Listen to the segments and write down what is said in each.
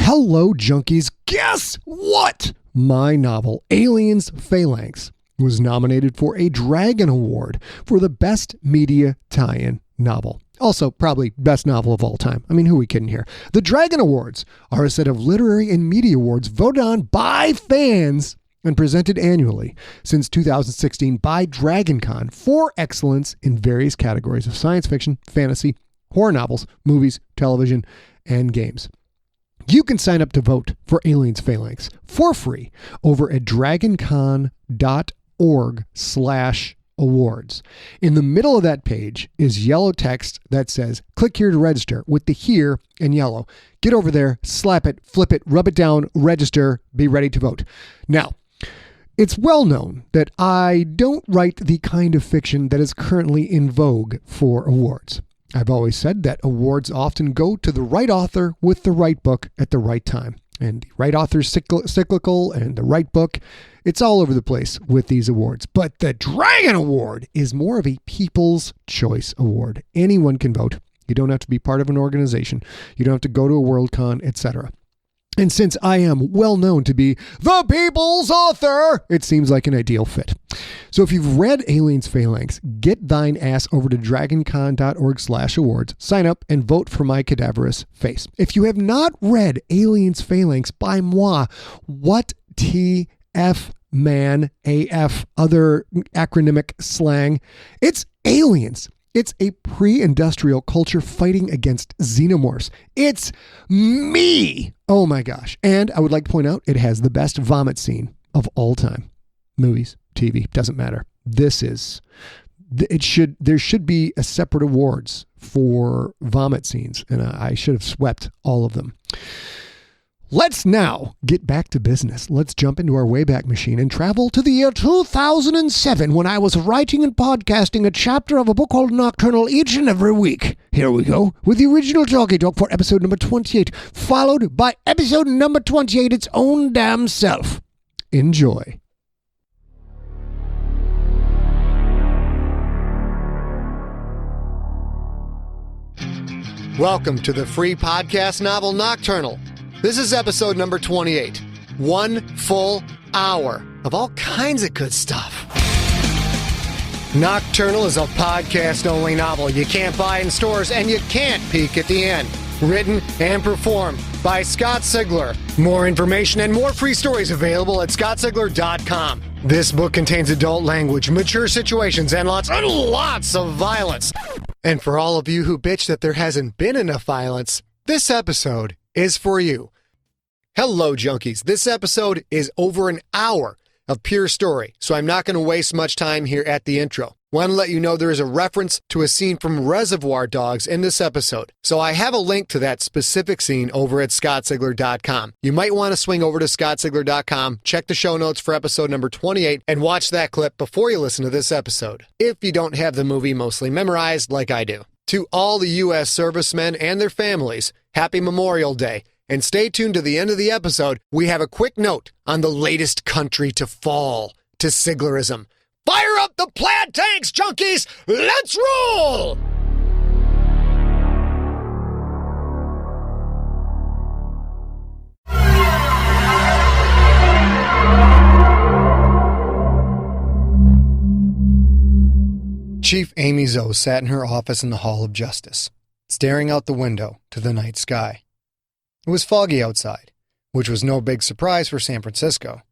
Hello, junkies. Guess what? My novel, Aliens Phalanx, was nominated for a Dragon Award for the Best Media Tie-In Novel. Also, probably best novel of all time. I mean, who are we kidding here? The Dragon Awards are a set of literary and media awards voted on by fans and presented annually since 2016 by DragonCon for excellence in various categories of science fiction, fantasy, horror novels, movies, television, and games. You can sign up to vote for Aliens Phalanx for free over at dragoncon.org/awards. In the middle of that page is yellow text that says, click here to register, with the here in yellow. Get over there, slap it, flip it, rub it down, register, be ready to vote. Now, it's well known that I don't write the kind of fiction that is currently in vogue for awards. I've always said that awards often go to the right author with the right book at the right time. And the right author's cyclical and the right book, it's all over the place with these awards. But the Dragon Award is more of a People's Choice Award. Anyone can vote. You don't have to be part of an organization. You don't have to go to a Worldcon, etc. And since I am well known to be the people's author, it seems like an ideal fit. So if you've read Aliens Phalanx, get thine ass over to dragoncon.org/awards, sign up, and vote for my cadaverous face. If you have not read Aliens Phalanx by moi, what TF man, AF, other acronymic slang, it's aliens. It's a pre-industrial culture fighting against xenomorphs. It's me. Oh my gosh. And I would like to point out, it has the best vomit scene of all time. Movies, TV, doesn't matter. There should be a separate awards for vomit scenes, and I should have swept all of them. Let's now get back to business. Let's jump into our Wayback Machine and travel to the year 2007 when I was writing and podcasting a chapter of a book called Nocturnal each and every week. Here we go with the original Talkie Talk for episode number 28, followed by episode number 28, its own damn self. Enjoy. Welcome to the free podcast novel Nocturnal. This is episode number 28. 1 full hour of all kinds of good stuff. Nocturnal is a podcast-only novel you can't buy in stores and you can't peek at the end. Written and performed by Scott Sigler. More information and more free stories available at scottsigler.com. This book contains adult language, mature situations, and lots of violence. And for all of you who bitch that there hasn't been enough violence, this episode is for you. Hello, junkies. This episode is over an hour of pure story, so I'm not going to waste much time here at the intro. Want to let you know there is a reference to a scene from Reservoir Dogs in this episode, so I have a link to that specific scene over at scottsigler.com. You might want to swing over to scottsigler.com, check the show notes for episode number 28, and watch that clip before you listen to this episode, if you don't have the movie mostly memorized like I do. To all the U.S. servicemen and their families, happy Memorial Day. And stay tuned to the end of the episode. We have a quick note on the latest country to fall to Siglerism. Fire up the plaid tanks, junkies! Let's roll! Chief Amy Zoe sat in her office in the Hall of Justice, staring out the window to the night sky. It was foggy outside, which was no big surprise for San Francisco.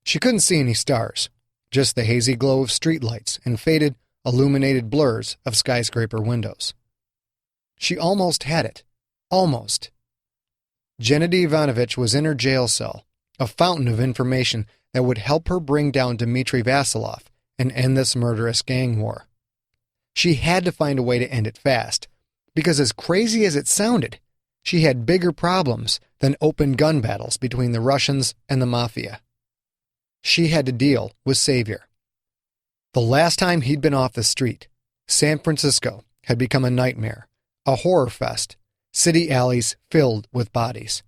She couldn't see any stars, just the hazy glow of streetlights and faded, illuminated blurs of skyscraper windows. She almost had it. Almost. Gennady Ivanovich was in her jail cell, a fountain of information that would help her bring down Dmitry Vasilov and end this murderous gang war. She had to find a way to end it fast, because as crazy as it sounded, she had bigger problems than open gun battles between the Russians and the Mafia. She had to deal with Saviour. The last time he'd been off the street, San Francisco had become a nightmare, a horror fest, city alleys filled with bodies.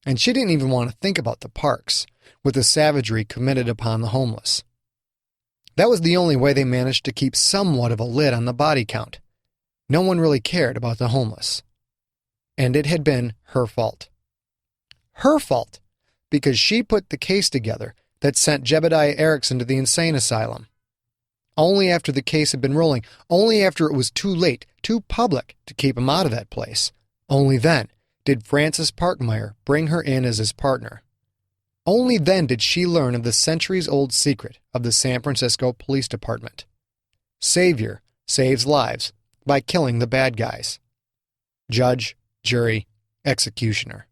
And she didn't even want to think about the parks, with the savagery committed upon the homeless. That was the only way they managed to keep somewhat of a lid on the body count. No one really cared about the homeless. And it had been her fault. her fault, because she put the case together that sent Jebediah Erikson to the insane asylum. Only after the case had been rolling, only after it was too late, too public to keep him out of that place, only then did Francis Parkmeyer bring her in as his partner. Only then did she learn of the centuries-old secret of the San Francisco Police Department. Saviour saves lives by killing the bad guys. Judge, jury, executioner.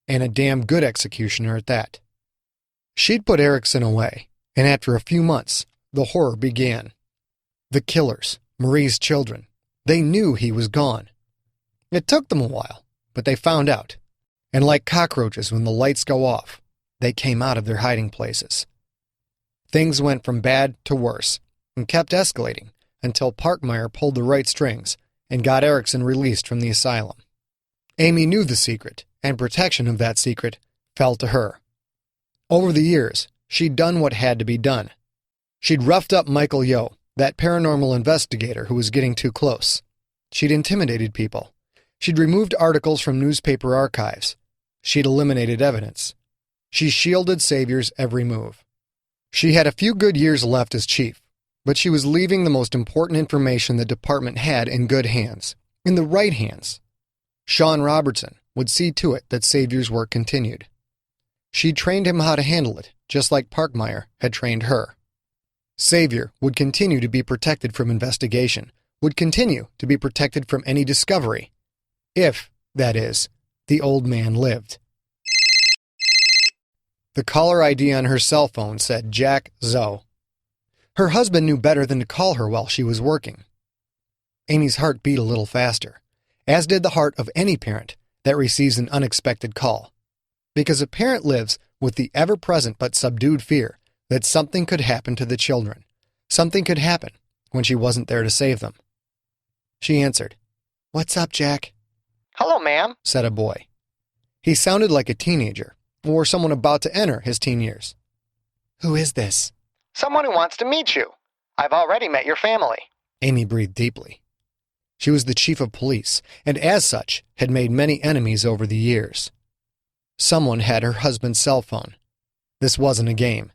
And a damn good executioner at that. She'd put Erikson away, and after a few months, the horror began. The killers, Marie's children, they knew he was gone. It took them a while, but they found out. And like cockroaches when the lights go off, they came out of their hiding places. Things went from bad to worse, and kept escalating until Parkmeyer pulled the right strings and got Erikson released from the asylum. Amy knew the secret, and protection of that secret fell to her. Over the years, she'd done what had to be done. She'd roughed up Michael Yo, that paranormal investigator who was getting too close. She'd intimidated people. She'd removed articles from newspaper archives. She'd eliminated evidence. She shielded Saviour's every move. She had a few good years left as chief, but she was leaving the most important information the department had in good hands, in the right hands. Sean Robertson would see to it that Saviour's work continued. She trained him how to handle it, just like Parkmeyer had trained her. Saviour would continue to be protected from investigation, would continue to be protected from any discovery, if, that is, the old man lived. The caller ID on her cell phone said Jack Zoe. Her husband knew better than to call her while she was working. Amy's heart beat a little faster, as did the heart of any parent that receives an unexpected call, because a parent lives with the ever-present but subdued fear that something could happen to the children. Something could happen when she wasn't there to save them. She answered. "What's up, Jack?" "Hello, ma'am," said a boy. He sounded like a teenager, or someone about to enter his teen years. "Who is this?" "Someone who wants to meet you. I've already met your family." Amy breathed deeply. She was the chief of police, and as such had made many enemies over the years. Someone had her husband's cell phone. This wasn't a game.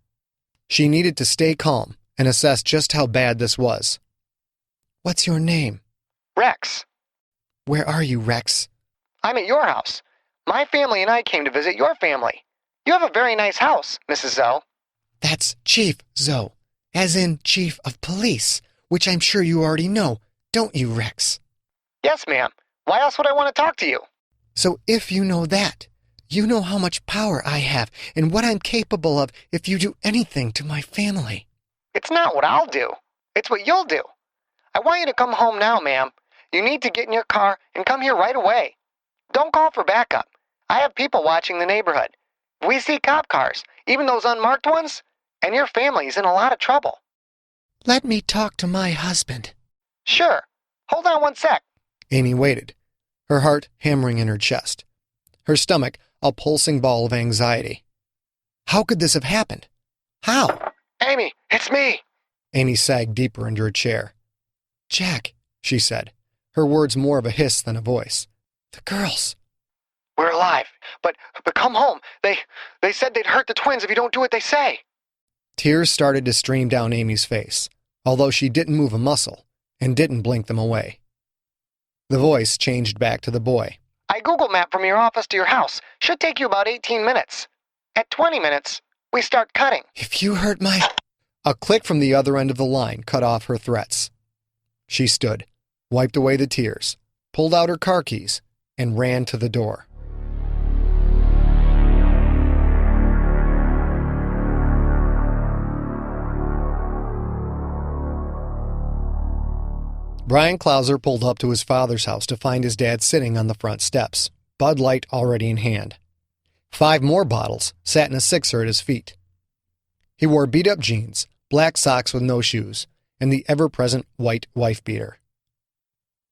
She needed to stay calm and assess just how bad this was. "What's your name?" "Rex." "Where are you, Rex?" "I'm at your house. My family and I came to visit your family. You have a very nice house, Mrs. Zoe." "That's Chief Zoe, as in Chief of Police, which I'm sure you already know, don't you, Rex?" "Yes, ma'am. Why else would I want to talk to you?" "So if you know that, you know how much power I have and what I'm capable of if you do anything to my family." "It's not what I'll do. It's what you'll do. I want you to come home now, ma'am. You need to get in your car and come here right away. Don't call for backup. I have people watching the neighborhood. We see cop cars, even those unmarked ones, and your family's in a lot of trouble." "Let me talk to my husband." "Sure. Hold on one sec." Amy waited, her heart hammering in her chest, her stomach a pulsing ball of anxiety. How could this have happened? How? "Amy, it's me." Amy sagged deeper into her chair. "Jack," she said, her words more of a hiss than a voice. "The girls." "We're alive, but come home. They said they'd hurt the twins if you don't do what they say." Tears started to stream down Amy's face, although she didn't move a muscle and didn't blink them away. The voice changed back to the boy. "I Google Map from your office to your house. Should take you about 18 minutes. At 20 minutes, we start cutting." "If you hurt my—" A click from the other end of the line cut off her threats. She stood, wiped away the tears, pulled out her car keys, and ran to the door. Brian Clauser pulled up to his father's house to find his dad sitting on the front steps, Bud Light already in hand. 5 more bottles sat in a sixer at his feet. He wore beat-up jeans, black socks with no shoes, and the ever-present white wife-beater.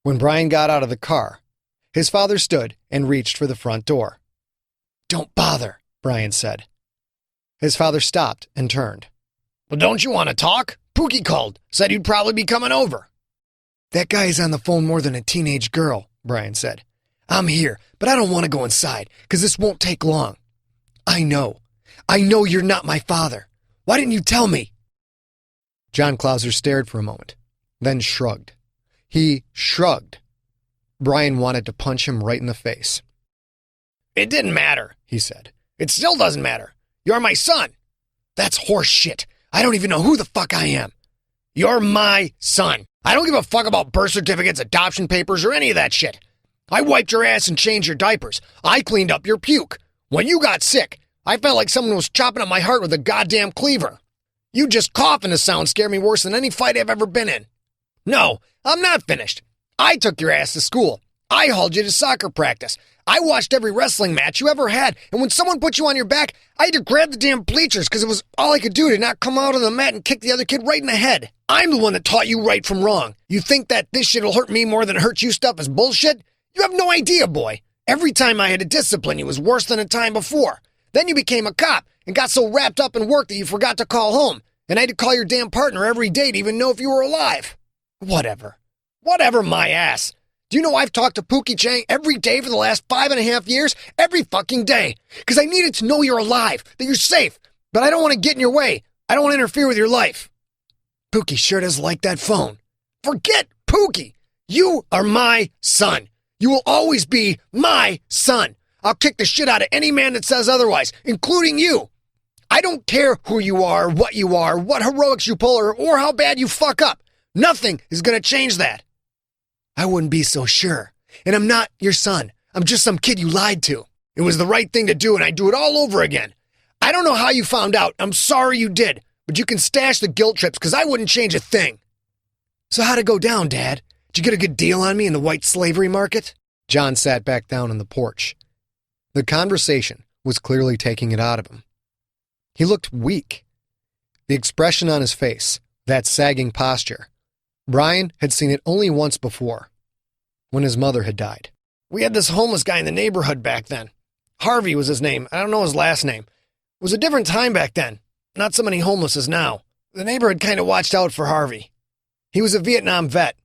When Brian got out of the car, his father stood and reached for the front door. "Don't bother," Brian said. His father stopped and turned. "Well, don't you want to talk? Pookie called, said you'd probably be coming over." "That guy's on the phone more than a teenage girl," Brian said. "I'm here, but I don't want to go inside, because this won't take long." I know. I know you're not my father. Why didn't you tell me? John Clauser stared for a moment, then shrugged. He shrugged. Bryan wanted to punch him right in the face. It didn't matter, he said. It still doesn't matter. You're my son. That's horse shit. I don't even know who the fuck I am. You're my son. I don't give a fuck about birth certificates, adoption papers, or any of that shit. I wiped your ass and changed your diapers. I cleaned up your puke. When you got sick, I felt like someone was chopping at my heart with a goddamn cleaver. You just coughing to sound scared me worse than any fight I've ever been in. No, I'm not finished. I took your ass to school. I hauled you to soccer practice. I watched every wrestling match you ever had, and when someone put you on your back, I had to grab the damn bleachers because it was all I could do to not come out on the mat and kick the other kid right in the head. I'm the one that taught you right from wrong. You think that this shit'll hurt me more than it hurt you stuff is bullshit? You have no idea, boy. Every time I had to discipline you was worse than the time before. Then you became a cop and got so wrapped up in work that you forgot to call home, and I had to call your damn partner every day to even know if you were alive. Whatever. Whatever my ass. Do you know I've talked to Pookie Chang every day for the last 5.5 years? Every fucking day. Because I needed to know you're alive, that you're safe. But I don't want to get in your way. I don't want to interfere with your life. Pookie sure does like that phone. Forget Pookie. You are my son. You will always be my son. I'll kick the shit out of any man that says otherwise, including you. I don't care who you are, what heroics you pull, or how bad you fuck up. Nothing is going to change that. I wouldn't be so sure. And I'm not your son. I'm just some kid you lied to. It was the right thing to do, and I'd do it all over again. I don't know how you found out. I'm sorry you did. But you can stash the guilt trips, because I wouldn't change a thing. So how'd it go down, Dad? Did you get a good deal on me in the white slavery market? John sat back down on the porch. The conversation was clearly taking it out of him. He looked weak. The expression on his face, that sagging posture, Bryan had seen it only once before, when his mother had died. We had this homeless guy in the neighborhood back then. Harvey was his name. I don't know his last name. It was a different time back then. Not so many homeless as now. The neighborhood kind of watched out for Harvey. He was a Vietnam vet.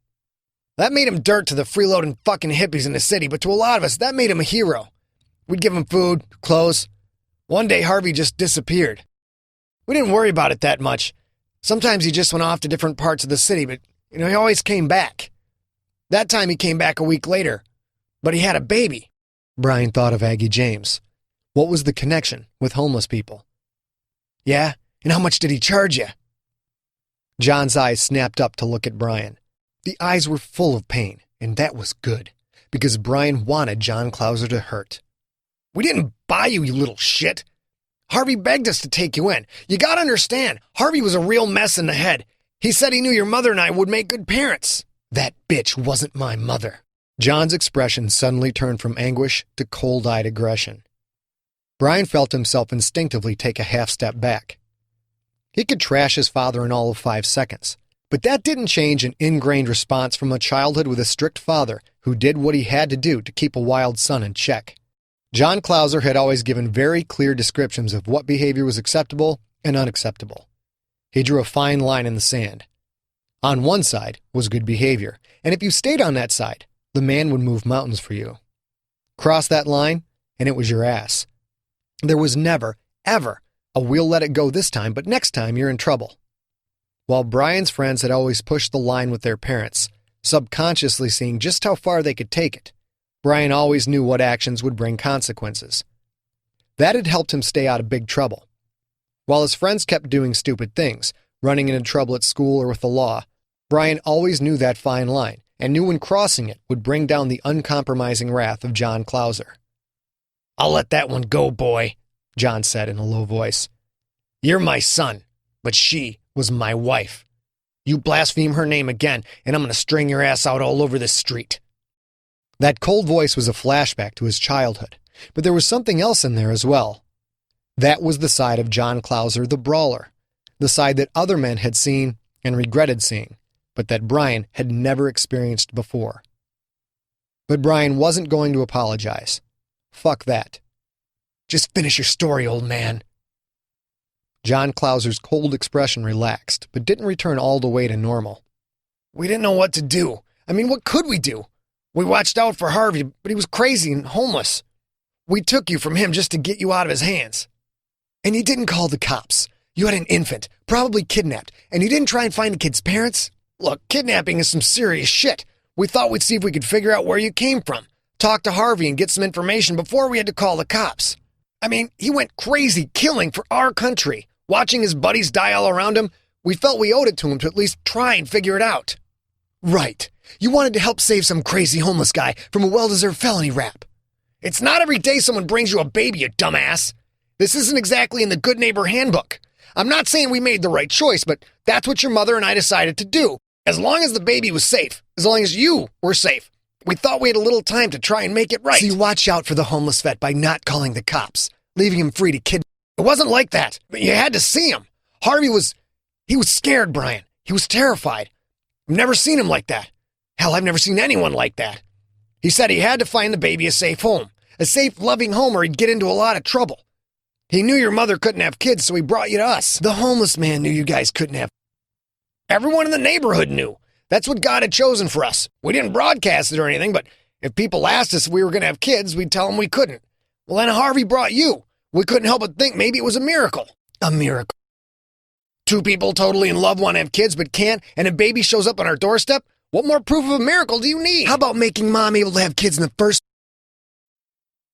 That made him dirt to the freeloading fucking hippies in the city, but to a lot of us, that made him a hero. We'd give him food, clothes. One day, Harvey just disappeared. We didn't worry about it that much. Sometimes he just went off to different parts of the city, but he always came back. That time he came back a week later, but he had a baby. Bryan thought of Aggie James. What was the connection with homeless people? Yeah, and how much did he charge you? John's eyes snapped up to look at Bryan. The eyes were full of pain, and that was good, because Bryan wanted John Clauser to hurt. We didn't buy you, you little shit. Harvey begged us to take you in. You gotta understand, Harvey was a real mess in the head. He said he knew your mother and I would make good parents. That bitch wasn't my mother. John's expression suddenly turned from anguish to cold-eyed aggression. Bryan felt himself instinctively take a half-step back. He could trash his father in all of 5 seconds, but that didn't change an ingrained response from a childhood with a strict father who did what he had to do to keep a wild son in check. John Clauser had always given very clear descriptions of what behavior was acceptable and unacceptable. He drew a fine line in the sand. On one side was good behavior, and if you stayed on that side, the man would move mountains for you. Cross that line, and it was your ass. There was never, ever, a we'll let it go this time, but next time you're in trouble. While Bryan's friends had always pushed the line with their parents, subconsciously seeing just how far they could take it, Bryan always knew what actions would bring consequences. That had helped him stay out of big trouble. While his friends kept doing stupid things, running into trouble at school or with the law, Bryan always knew that fine line, and knew when crossing it would bring down the uncompromising wrath of John Clauser. I'll let that one go, boy, John said in a low voice. You're my son, but she was my wife. You blaspheme her name again, and I'm going to string your ass out all over this street. That cold voice was a flashback to his childhood, but there was something else in there as well. That was the side of John Clauser, the brawler, the side that other men had seen and regretted seeing, but that Bryan had never experienced before. But Bryan wasn't going to apologize. Fuck that. Just finish your story, old man. John Clauser's cold expression relaxed, but didn't return all the way to normal. We didn't know what to do. I mean, what could we do? We watched out for Harvey, but he was crazy and homeless. We took you from him just to get you out of his hands. And you didn't call the cops. You had an infant, probably kidnapped, and you didn't try and find the kid's parents? Look, kidnapping is some serious shit. We thought we'd see if we could figure out where you came from, talk to Harvey and get some information before we had to call the cops. I mean, he went crazy killing for our country. Watching his buddies die all around him, we felt we owed it to him to at least try and figure it out. Right. You wanted to help save some crazy homeless guy from a well-deserved felony rap. It's not every day someone brings you a baby, you dumbass. This isn't exactly in the Good Neighbor Handbook. I'm not saying we made the right choice, but that's what your mother and I decided to do. As long as the baby was safe, as long as you were safe, we thought we had a little time to try and make it right. So you watch out for the homeless vet by not calling the cops, leaving him free to kidnap. It wasn't like that, but you had to see him. Harvey was scared, Bryan. He was terrified. I've never seen him like that. Hell, I've never seen anyone like that. He said he had to find the baby a safe home, a safe, loving home, or he'd get into a lot of trouble. He knew your mother couldn't have kids, so he brought you to us. The homeless man knew you guys couldn't have. Everyone in the neighborhood knew. That's what God had chosen for us. We didn't broadcast it or anything, but if people asked us if we were going to have kids, we'd tell them we couldn't. Well, then Harvey brought you. We couldn't help but think maybe it was a miracle. A miracle. Two people totally in love want to have kids but can't, and a baby shows up on our doorstep? What more proof of a miracle do you need? How about making mom able to have kids in the first?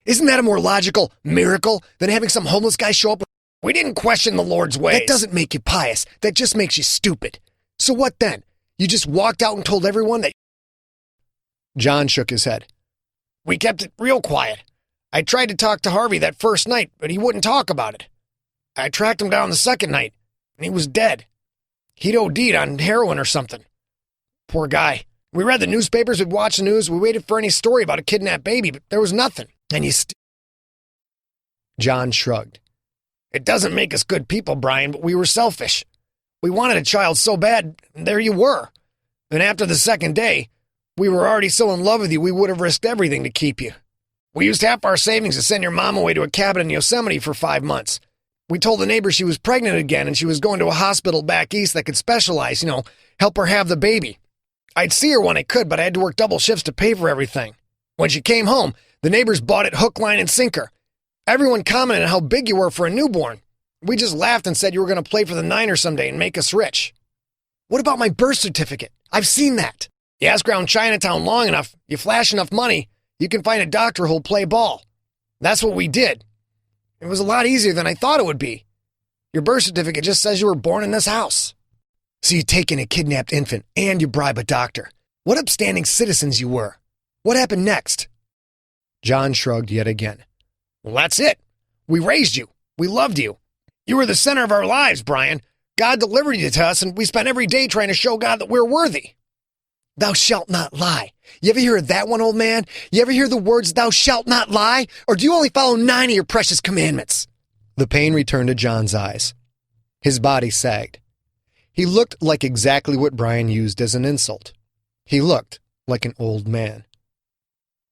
Isn't that a more logical miracle than having some homeless guy show up? We didn't question the Lord's ways. That doesn't make you pious. That just makes you stupid. So what then? You just walked out and told everyone that? John shook his head. We kept it real quiet. I tried to talk to Harvey that first night, but he wouldn't talk about it. I tracked him down the second night, and he was dead. He'd OD'd on heroin or something. Poor guy. We read the newspapers, we'd watch the news, we waited for any story about a kidnapped baby, but there was nothing. And you John shrugged. It doesn't make us good people, Bryan, but we were selfish. We wanted a child so bad, and there you were. And after the second day, we were already so in love with you, we would have risked everything to keep you. We used half our savings to send your mom away to a cabin in Yosemite for 5 months. We told the neighbor she was pregnant again and she was going to a hospital back east that could specialize, help her have the baby. I'd see her when I could, but I had to work double shifts to pay for everything. When she came home, the neighbors bought it hook, line, and sinker. Everyone commented on how big you were for a newborn. We just laughed and said you were going to play for the Niners someday and make us rich. What about my birth certificate? I've seen that. You ask around Chinatown long enough, you flash enough money, you can find a doctor who'll play ball. That's what we did. It was a lot easier than I thought it would be. Your birth certificate just says you were born in this house. So you take in a kidnapped infant and you bribe a doctor. What upstanding citizens you were. What happened next? John shrugged yet again. Well, that's it. We raised you. We loved you. You were the center of our lives, Bryan. God delivered you to us, and we spent every day trying to show God that we're worthy. Thou shalt not lie. You ever hear that one, old man? You ever hear the words, thou shalt not lie? Or do you only follow 9 of your precious commandments? The pain returned to John's eyes. His body sagged. He looked like exactly what Bryan used as an insult. He looked like an old man.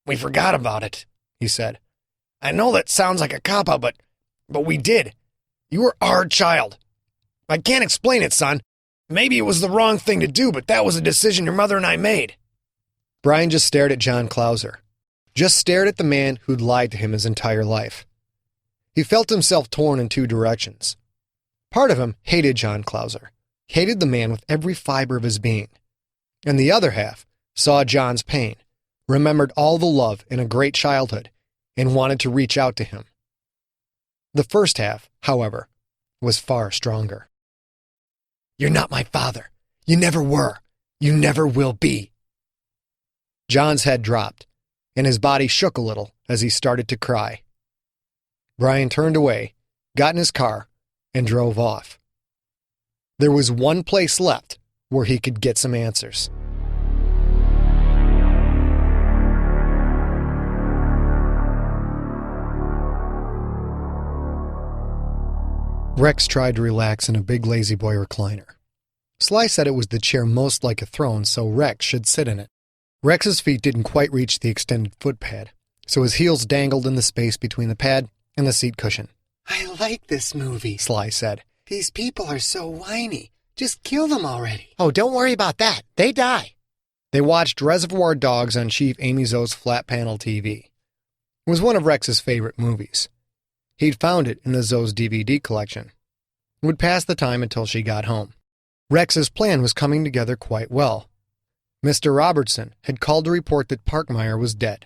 We forgot about it, he said. I know that sounds like a cop-out, but we did. You were our child. I can't explain it, son. Maybe it was the wrong thing to do, but that was a decision your mother and I made. Bryan just stared at John Clauser. Just stared at the man who'd lied to him his entire life. He felt himself torn in 2 directions. Part of him hated John Clauser, hated the man with every fiber of his being. And the other half saw John's pain, remembered all the love in a great childhood, and wanted to reach out to him. The first half, however, was far stronger. You're not my father. You never were. You never will be. John's head dropped, and his body shook a little as he started to cry. Bryan turned away, got in his car, and drove off. There was one place left where he could get some answers. Rex tried to relax in a big lazy boy recliner. Sly said it was the chair most like a throne, so Rex should sit in it. Rex's feet didn't quite reach the extended footpad, so his heels dangled in the space between the pad and the seat cushion. I like this movie, Sly said. These people are so whiny. Just kill them already. Oh, don't worry about that. They die. They watched Reservoir Dogs on Chief Amy Zoe's flat panel TV. It was one of Rex's favorite movies. He'd found it in the Zoe's DVD collection. Would pass the time until she got home. Rex's plan was coming together quite well. Mr. Robertson had called to report that Parkmeyer was dead.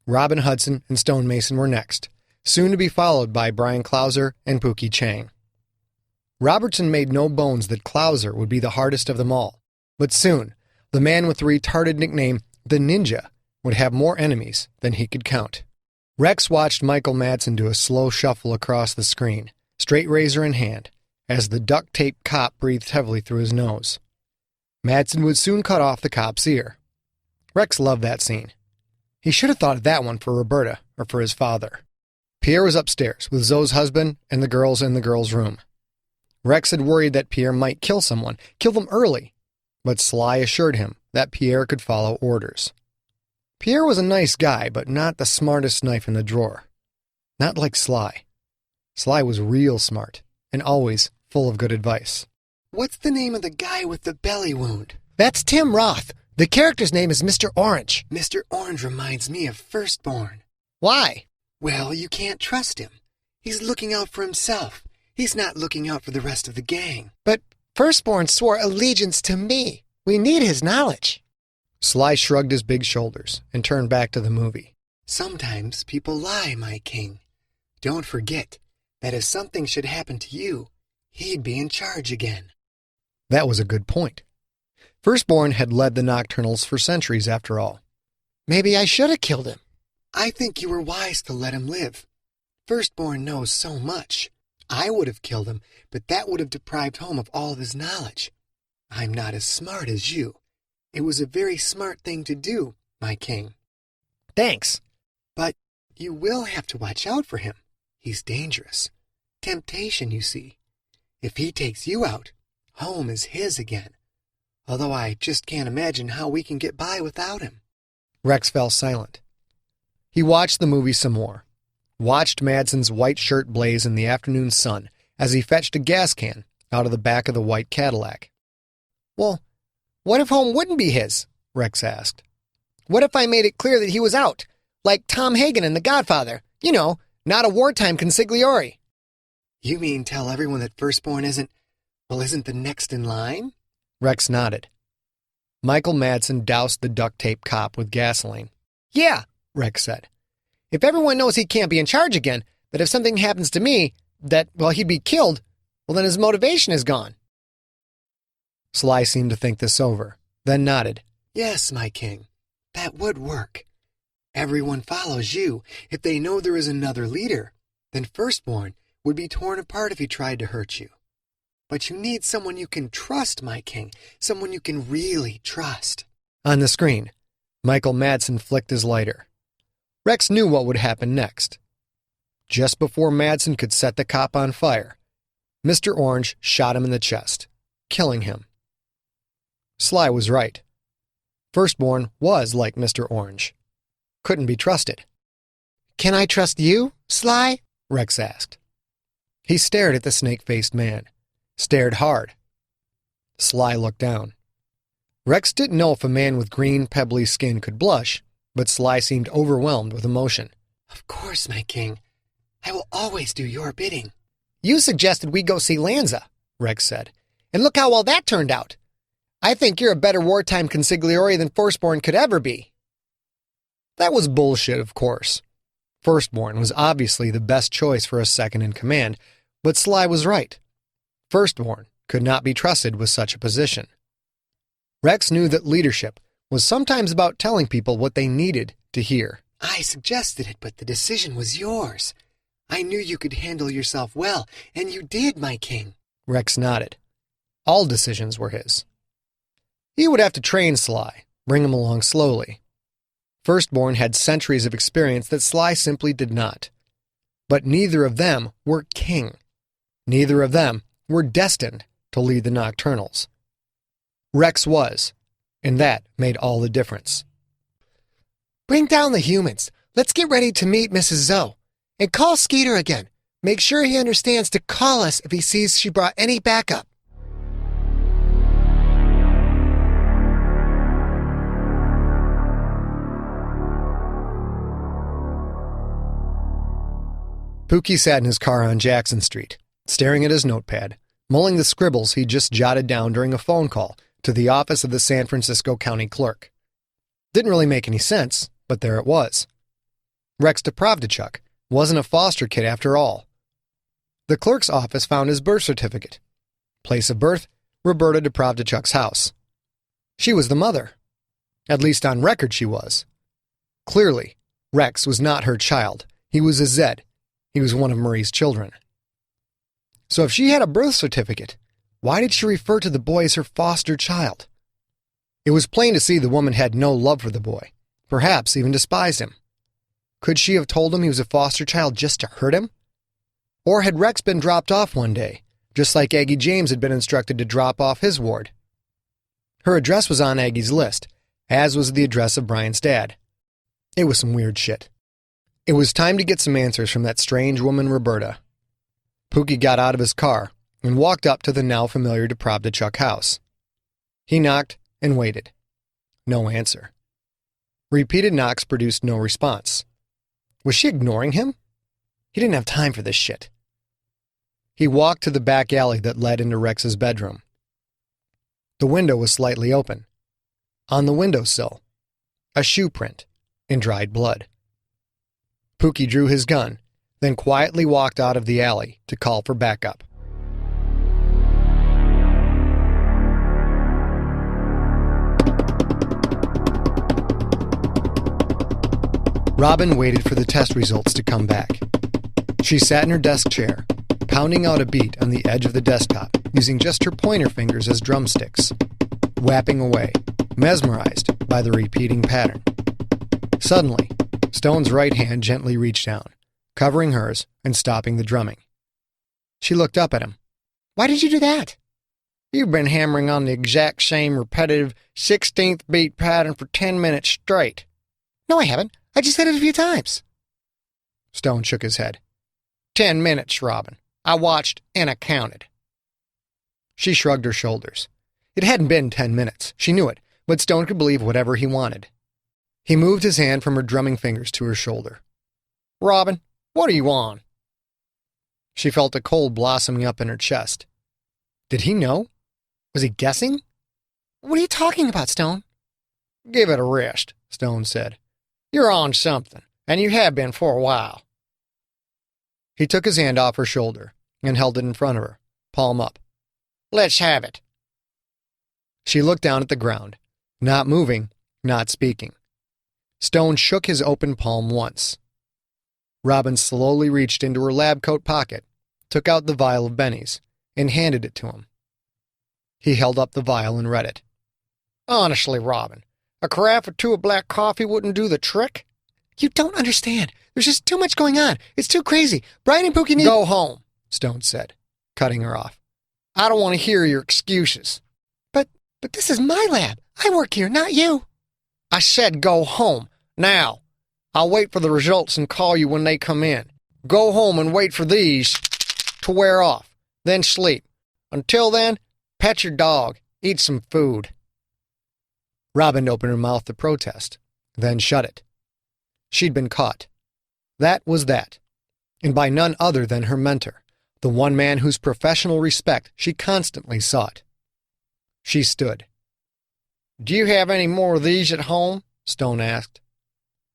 Robin Hudson and Stone Mason were next, soon to be followed by Brian Clouser and Pookie Chang. Robertson made no bones that Clouser would be the hardest of them all, but soon, the man with the retarded nickname, the Ninja, would have more enemies than he could count. Rex watched Michael Madsen do a slow shuffle across the screen, straight razor in hand, as the duct-tape cop breathed heavily through his nose. Madsen would soon cut off the cop's ear. Rex loved that scene. He should have thought of that one for Roberta or for his father. Pierre was upstairs with Zoe's husband and the girls in the girls' room. Rex had worried that Pierre might kill someone, kill them early, but Sly assured him that Pierre could follow orders. Pierre was a nice guy, but not the smartest knife in the drawer. Not like Sly. Sly was real smart, and always full of good advice. What's the name of the guy with the belly wound? That's Tim Roth. The character's name is Mr. Orange. Mr. Orange reminds me of Firstborn. Why? Well, you can't trust him. He's looking out for himself. He's not looking out for the rest of the gang. But Firstborn swore allegiance to me. We need his knowledge. Sly shrugged his big shoulders and turned back to the movie. Sometimes people lie, my king. Don't forget that if something should happen to you, he'd be in charge again. That was a good point. Firstborn had led the Nocturnals for centuries, after all. Maybe I should have killed him. I think you were wise to let him live. Firstborn knows so much. I would have killed him, but that would have deprived home of all of his knowledge. I'm not as smart as you. It was a very smart thing to do, my king. Thanks. But you will have to watch out for him. He's dangerous. Temptation, you see. If he takes you out, home is his again. Although I just can't imagine how we can get by without him. Rex fell silent. He watched the movie some more. Watched Madsen's white shirt blaze in the afternoon sun as he fetched a gas can out of the back of the white Cadillac. Well, what if home wouldn't be his? Rex asked. What if I made it clear that he was out, like Tom Hagen in The Godfather? You know, not a wartime consigliere. You mean tell everyone that Firstborn isn't the next in line? Rex nodded. Michael Madsen doused the duct tape cop with gasoline. Yeah, Rex said. If everyone knows he can't be in charge again, that if something happens to me, he'd be killed, well, then his motivation is gone. Sly seemed to think this over, then nodded. Yes, my king, that would work. Everyone follows you. If they know there is another leader, then Firstborn would be torn apart if he tried to hurt you. But you need someone you can trust, my king, someone you can really trust. On the screen, Michael Madsen flicked his lighter. Rex knew what would happen next. Just before Madsen could set the cop on fire, Mr. Orange shot him in the chest, killing him. Sly was right. Firstborn was like Mr. Orange. Couldn't be trusted. Can I trust you, Sly? Rex asked. He stared at the snake-faced man. Stared hard. Sly looked down. Rex didn't know if a man with green, pebbly skin could blush, but Sly seemed overwhelmed with emotion. Of course, my king. I will always do your bidding. You suggested we go see Lanza, Rex said. And look how well that turned out. I think you're a better wartime consigliere than Firstborn could ever be. That was bullshit, of course. Firstborn was obviously the best choice for a second-in-command, but Sly was right. Firstborn could not be trusted with such a position. Rex knew that leadership was sometimes about telling people what they needed to hear. I suggested it, but the decision was yours. I knew you could handle yourself well, and you did, my king. Rex nodded. All decisions were his. He would have to train Sly, bring him along slowly. Firstborn had centuries of experience that Sly simply did not. But neither of them were king. Neither of them were destined to lead the Nocturnals. Rex was, and that made all the difference. Bring down the humans. Let's get ready to meet Mrs. Zoe. And call Skeeter again. Make sure he understands to call us if he sees she brought any backup. Pookie sat in his car on Jackson Street, staring at his notepad, mulling the scribbles he'd just jotted down during a phone call to the office of the San Francisco County Clerk. Didn't really make any sense, but there it was. Rex Deprovdechuk wasn't a foster kid after all. The clerk's office found his birth certificate. Place of birth, Roberta Deprovdechuk's house. She was the mother. At least on record she was. Clearly, Rex was not her child. He was a Zed. He was one of Marie's children. So if she had a birth certificate, why did she refer to the boy as her foster child? It was plain to see the woman had no love for the boy, perhaps even despised him. Could she have told him he was a foster child just to hurt him? Or had Rex been dropped off one day, just like Aggie James had been instructed to drop off his ward? Her address was on Aggie's list, as was the address of Brian's dad. It was some weird shit. It was time to get some answers from that strange woman Roberta. Pookie got out of his car and walked up to the now familiar Deprovdechuk house. He knocked and waited. No answer. Repeated knocks produced no response. Was she ignoring him? He didn't have time for this shit. He walked to the back alley that led into Rex's bedroom. The window was slightly open. On the windowsill, a shoe print in dried blood. Pookie drew his gun, then quietly walked out of the alley to call for backup. Robin waited for the test results to come back. She sat in her desk chair, pounding out a beat on the edge of the desktop, using just her pointer fingers as drumsticks, whapping away, mesmerized by the repeating pattern. Suddenly, Stone's right hand gently reached down, covering hers and stopping the drumming. She looked up at him. "Why did you do that?" "You've been hammering on the exact same repetitive 16th beat pattern for 10 minutes straight." "No, I haven't. I just hit it a few times." Stone shook his head. 10 minutes, Robin. I watched and I counted." She shrugged her shoulders. It hadn't been 10 minutes. She knew it, but Stone could believe whatever he wanted. He moved his hand from her drumming fingers to her shoulder. "Robin, what are you on?" She felt a cold blossoming up in her chest. Did he know? Was he guessing? "What are you talking about, Stone?" "Give it a rest," Stone said. "You're on something, and you have been for a while." He took his hand off her shoulder and held it in front of her, palm up. "Let's have it." She looked down at the ground, not moving, not speaking. Stone shook his open palm once. Robin slowly reached into her lab coat pocket, took out the vial of Benny's, and handed it to him. He held up the vial and read it. "Honestly, Robin, a carafe or two of black coffee wouldn't do the trick?" "You don't understand. There's just too much going on. It's too crazy. Bryan and Pookie need—" "Go home," Stone said, cutting her off. "I don't want to hear your excuses." But this is my lab. I work here, not you." "I said go home. Now. I'll wait for the results and call you when they come in. Go home and wait for these to wear off. Then sleep. Until then, pet your dog. Eat some food." Robin opened her mouth to protest, then shut it. She'd been caught. That was that. And by none other than her mentor, the one man whose professional respect she constantly sought. She stood. "Do you have any more of these at home?" Stone asked.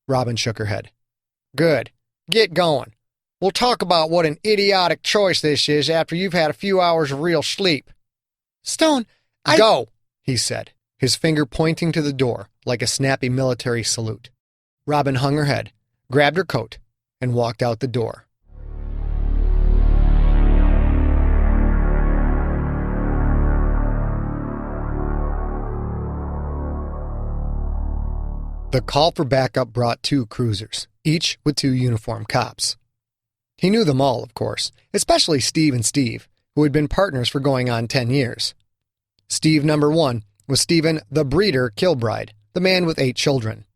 Robin shook her head. "Good. Get going. We'll talk about what an idiotic choice this is after you've had a few hours of real sleep." "Stone, Go," he said, his finger pointing to the door like a snappy military salute. Robin hung her head, grabbed her coat, and walked out the door. The call for backup brought 2 cruisers, each with 2 uniformed cops. He knew them all, of course, especially Steve and Steve, who had been partners for going on 10 years. Steve number 1 was Stephen the Breeder Kilbride, the man with 8 children.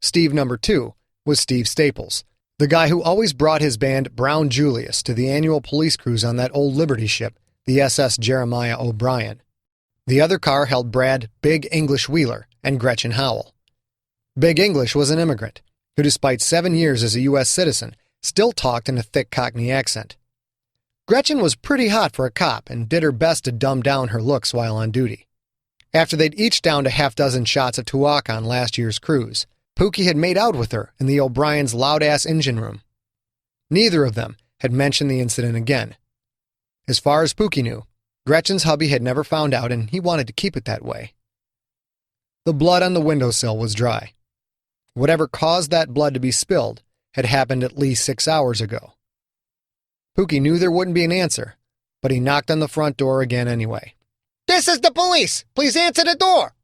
Steve number 2 was Steve Staples, the guy who always brought his band Brown Julius to the annual police cruise on that old Liberty ship, the SS Jeremiah O'Brien. The other car held Brad Big English Wheeler and Gretchen Howell. Big English was an immigrant who, despite 7 years as a U.S. citizen, still talked in a thick Cockney accent. Gretchen was pretty hot for a cop and did her best to dumb down her looks while on duty. After they'd each downed a half-dozen shots of Tuaca on last year's cruise, Pookie had made out with her in the O'Brien's loud-ass engine room. Neither of them had mentioned the incident again. As far as Pookie knew, Gretchen's hubby had never found out, and he wanted to keep it that way. The blood on the windowsill was dry. Whatever caused that blood to be spilled had happened at least 6 hours ago. Pookie knew there wouldn't be an answer, but he knocked on the front door again anyway. "This is the police! Please answer the door!"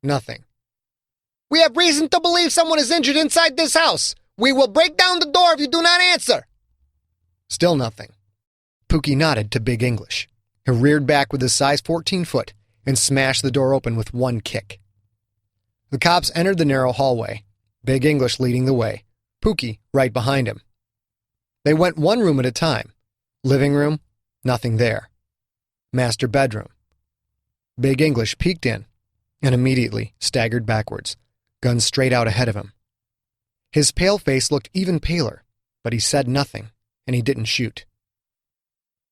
Nothing. "We have reason to believe someone is injured inside this house. We will break down the door if you do not answer." Still nothing. Pookie nodded to Big English, who reared back with his size 14 foot and smashed the door open with one kick. The cops entered the narrow hallway, Big English leading the way, Pookie right behind him. They went one room at a time. Living room, nothing there. Master bedroom. Big English peeked in and immediately staggered backwards, gun straight out ahead of him. His pale face looked even paler, but he said nothing, and he didn't shoot.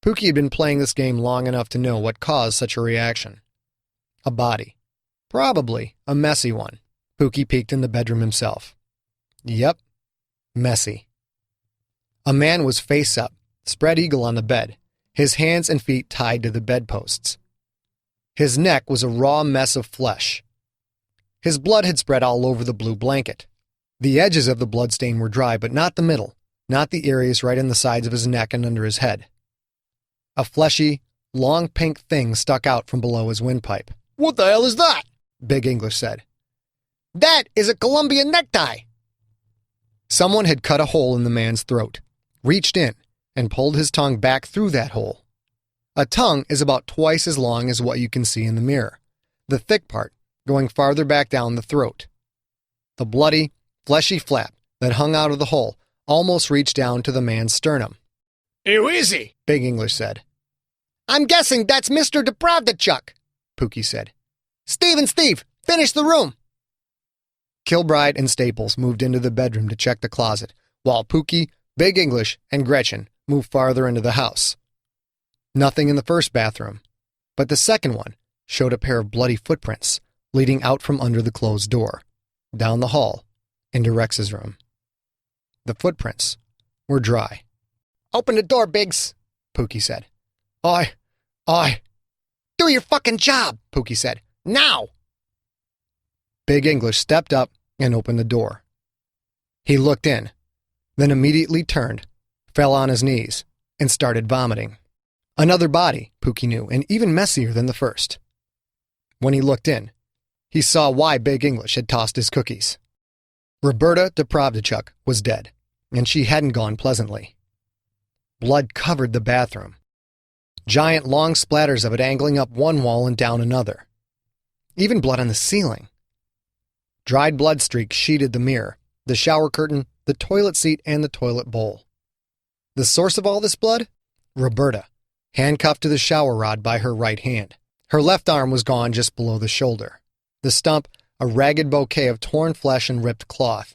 Pookie had been playing this game long enough to know what caused such a reaction. A body. Probably a messy one. Pookie peeked in the bedroom himself. Yep, messy. A man was face up, spread eagle on the bed, his hands and feet tied to the bedposts. His neck was a raw mess of flesh. His blood had spread all over the blue blanket. The edges of the bloodstain were dry, but not the middle, not the areas right in the sides of his neck and under his head. A fleshy, long pink thing stuck out from below his windpipe. "What the hell is that?" Big English said. "That is a Colombian necktie." Someone had cut a hole in the man's throat, reached in, and pulled his tongue back through that hole. A tongue is about twice as long as what you can see in the mirror, the thick part going farther back down the throat. The bloody, fleshy flap that hung out of the hole almost reached down to the man's sternum. "Who is he?" Big English said. "I'm guessing that's Mr. Deprovdechuk," Pookie said. Steve, finish the room." Kilbride and Staples moved into the bedroom to check the closet, while Pookie, Big English, and Gretchen moved farther into the house. Nothing in the first bathroom, but the second one showed a pair of bloody footprints leading out from under the closed door, down the hall, into Rex's room. The footprints were dry. "Open the door, Biggs," Pookie said. I... "Do your fucking job," Pookie said. "Now!" Big English stepped up and opened the door. He looked in, then immediately turned, fell on his knees, and started vomiting. Another body, Pookie knew, and even messier than the first. When he looked in, he saw why Big English had tossed his cookies. Roberta Deprovdechuk was dead, and she hadn't gone pleasantly. Blood covered the bathroom. Giant long splatters of it angling up one wall and down another. Even blood on the ceiling. Dried blood streaks sheeted the mirror, the shower curtain, the toilet seat, and the toilet bowl. The source of all this blood? Roberta, handcuffed to the shower rod by her right hand. Her left arm was gone just below the shoulder. The stump, a ragged bouquet of torn flesh and ripped cloth.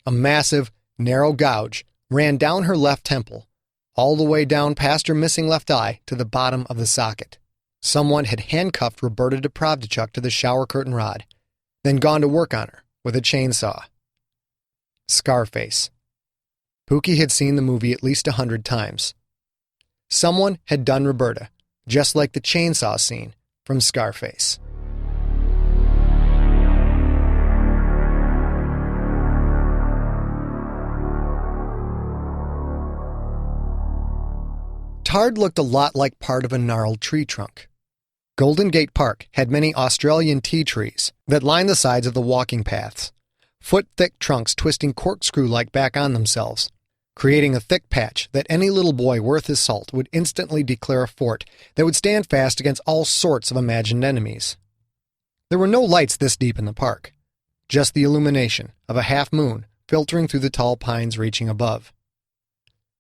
A massive, narrow gouge ran down her left temple, all the way down past her missing left eye to the bottom of the socket. Someone had handcuffed Roberta Deprovdechuk to the shower curtain rod, then gone to work on her with a chainsaw. Scarface. Pookie had seen the movie at least 100 times. Someone had done Roberta, just like the chainsaw scene from Scarface. Tard looked a lot like part of a gnarled tree trunk. Golden Gate Park had many Australian tea trees that lined the sides of the walking paths, foot-thick trunks twisting corkscrew-like back on themselves, creating a thick patch that any little boy worth his salt would instantly declare a fort that would stand fast against all sorts of imagined enemies. There were no lights this deep in the park, just the illumination of a half-moon filtering through the tall pines reaching above.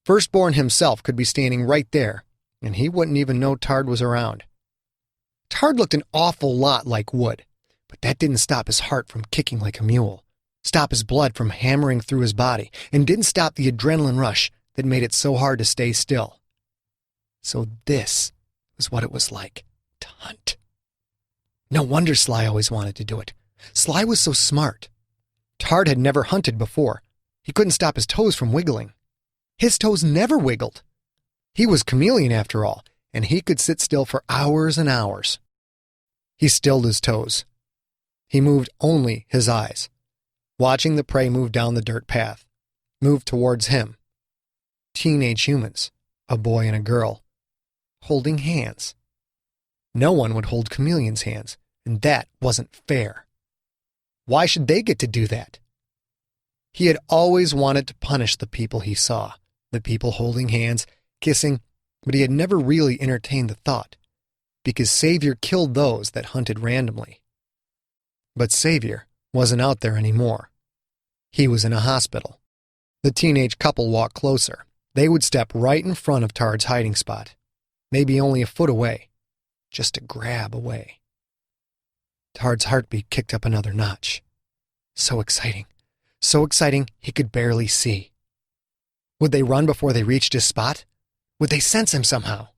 Firstborn himself could be standing right there, and he wouldn't even know Tard was around. Tard looked an awful lot like wood, but that didn't stop his heart from kicking like a mule. stop his blood from hammering through his body, and didn't stop the adrenaline rush that made it so hard to stay still. So this was what it was like to hunt. No wonder Sly always wanted to do it. Sly was so smart. Tard had never hunted before. He couldn't stop his toes from wiggling. His toes never wiggled. He was chameleon after all, and he could sit still for hours and hours. He stilled his toes. He moved only his eyes, watching the prey move down the dirt path, move towards him. Teenage humans, a boy and a girl, holding hands. No one would hold chameleon's hands, and that wasn't fair. Why should they get to do that? He had always wanted to punish the people he saw, the people holding hands, kissing, but he had never really entertained the thought, because Saviour killed those that hunted randomly. But Saviour wasn't out there anymore. He was in a hospital. The teenage couple walked closer. They would step right in front of Tard's hiding spot, maybe only a foot away, just a grab away. Tard's heartbeat kicked up another notch. So exciting he could barely see. Would they run before they reached his spot? Would they sense him somehow?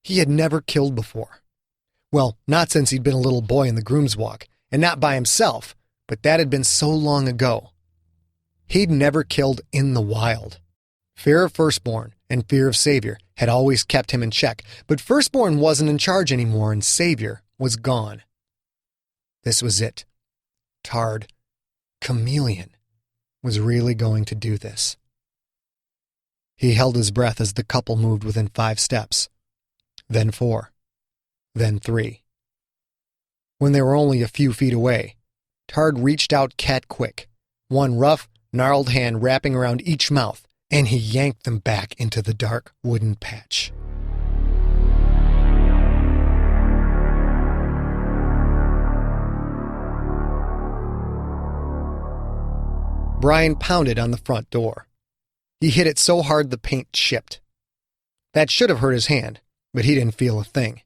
He had never killed before. Well, not since he'd been a little boy in the groom's walk, and not by himself, but that had been so long ago. He'd never killed in the wild. Fear of Firstborn and fear of Saviour had always kept him in check, but Firstborn wasn't in charge anymore and Saviour was gone. This was it. Tard, chameleon, was really going to do this. He held his breath as the couple moved within 5 steps, then 4, then 3. When they were only a few feet away, Tard reached out cat quick, one rough, gnarled hand wrapping around each mouth, and he yanked them back into the dark wooden patch. Bryan pounded on the front door. He hit it so hard the paint chipped. That should have hurt his hand, but he didn't feel a thing.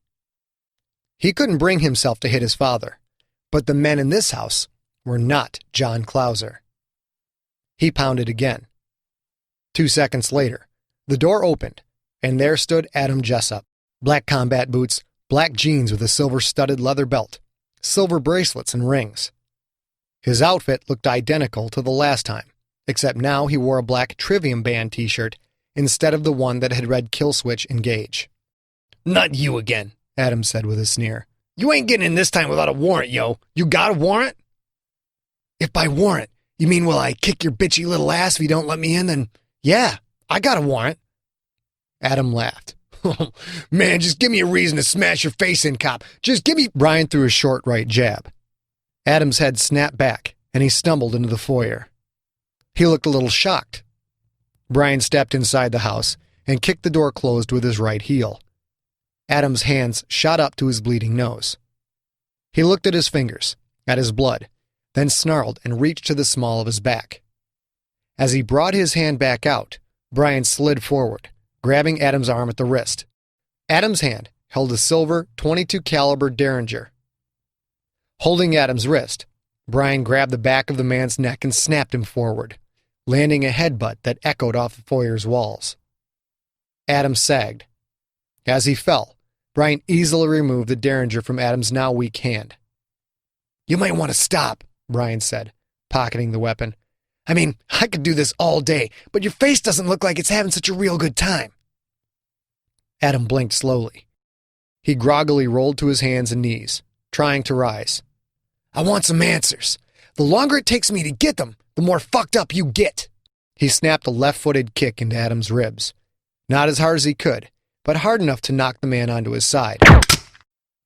He couldn't bring himself to hit his father, but the men in this house were not John Clauser. He pounded again. 2 seconds later, the door opened, and there stood Alder Jessup. Black combat boots, black jeans with a silver-studded leather belt, silver bracelets and rings. His outfit looked identical to the last time, except now he wore a black Trivium Band t-shirt instead of the one that had read Kill Switch Engage. Not you again, Adam said with a sneer. You ain't getting in this time without a warrant, yo. You got a warrant? If by warrant, you mean will I kick your bitchy little ass if you don't let me in, then yeah, I got a warrant. Adam laughed. Man, just give me a reason to smash your face in, cop. Just give me... Bryan threw a short right jab. Adam's head snapped back, and he stumbled into the foyer. He looked a little shocked. Bryan stepped inside the house and kicked the door closed with his right heel. Adam's hands shot up to his bleeding nose. He looked at his fingers, at his blood, then snarled and reached to the small of his back. As he brought his hand back out, Bryan slid forward, grabbing Adam's arm at the wrist. Adam's hand held a silver .22 caliber Derringer. Holding Adam's wrist, Bryan grabbed the back of the man's neck and snapped him forward, landing a headbutt that echoed off the foyer's walls. Adam sagged. As he fell, Bryan easily removed the Derringer from Adam's now weak hand. You might want to stop, Bryan said, pocketing the weapon. I mean, I could do this all day, but your face doesn't look like it's having such a real good time. Adam blinked slowly. He groggily rolled to his hands and knees, trying to rise. I want some answers. The longer it takes me to get them, the more fucked up you get. He snapped a left-footed kick into Adam's ribs. Not as hard as he could, but hard enough to knock the man onto his side.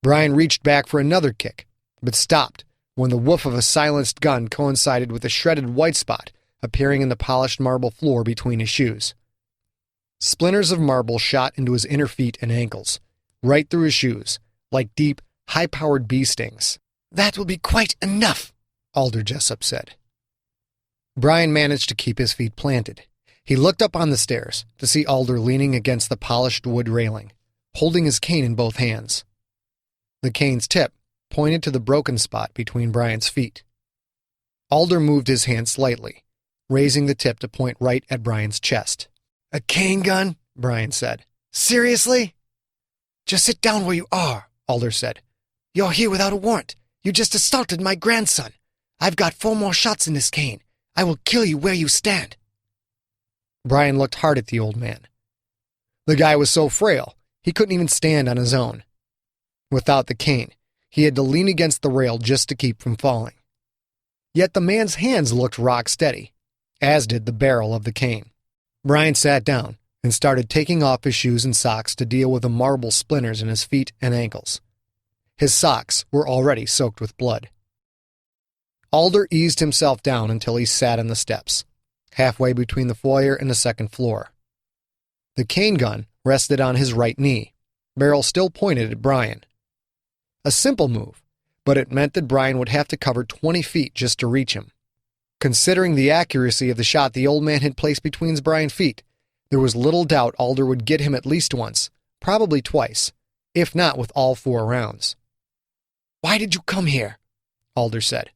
Bryan reached back for another kick, but stopped when the woof of a silenced gun coincided with a shredded white spot appearing in the polished marble floor between his shoes. Splinters of marble shot into his inner feet and ankles, right through his shoes, like deep, high-powered bee stings. That will be quite enough, Alder Jessup said. Bryan managed to keep his feet planted. He looked up on the stairs to see Alder leaning against the polished wood railing, holding his cane in both hands. The cane's tip pointed to the broken spot between Bryan's feet. Alder moved his hand slightly, raising the tip to point right at Bryan's chest. "A cane gun?" Bryan said. "Seriously?" "Just sit down where you are," Alder said. "You're here without a warrant. You just assaulted my grandson. I've got 4 more shots in this cane. I will kill you where you stand." Bryan looked hard at the old man. The guy was so frail, he couldn't even stand on his own. Without the cane, he had to lean against the rail just to keep from falling. Yet the man's hands looked rock steady, as did the barrel of the cane. Bryan sat down and started taking off his shoes and socks to deal with the marble splinters in his feet and ankles. His socks were already soaked with blood. Alder eased himself down until he sat on the steps, halfway between the foyer and the second floor. The cane gun rested on his right knee, barrel still pointed at Bryan. A simple move, but it meant that Bryan would have to cover 20 feet just to reach him. Considering the accuracy of the shot the old man had placed between Bryan's feet, there was little doubt Alder would get him at least once, probably twice, if not with all 4 rounds. "Why did you come here?" Alder said.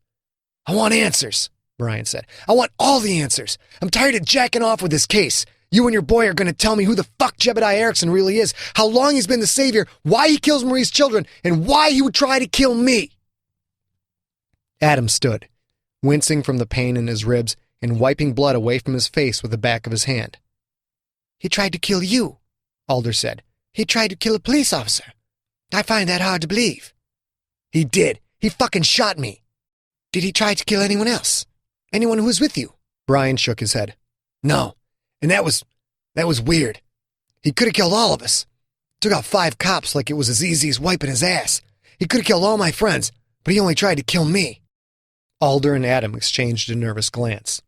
"I want answers," Bryan said. "I want all the answers. I'm tired of jacking off with this case. You and your boy are going to tell me who the fuck Jebediah Erikson really is, how long he's been the Saviour, why he kills Marie's children, and why he would try to kill me." Adam stood, wincing from the pain in his ribs and wiping blood away from his face with the back of his hand. "He tried to kill you," Alder said. "He tried to kill a police officer. I find that hard to believe." "He did. He fucking shot me." "Did he try to kill anyone else? Anyone who was with you?" Bryan shook his head. "No. And that was weird. He could have killed all of us. Took out 5 cops like it was as easy as wiping his ass. He could have killed all my friends, but he only tried to kill me." Alder and Adam exchanged a nervous glance.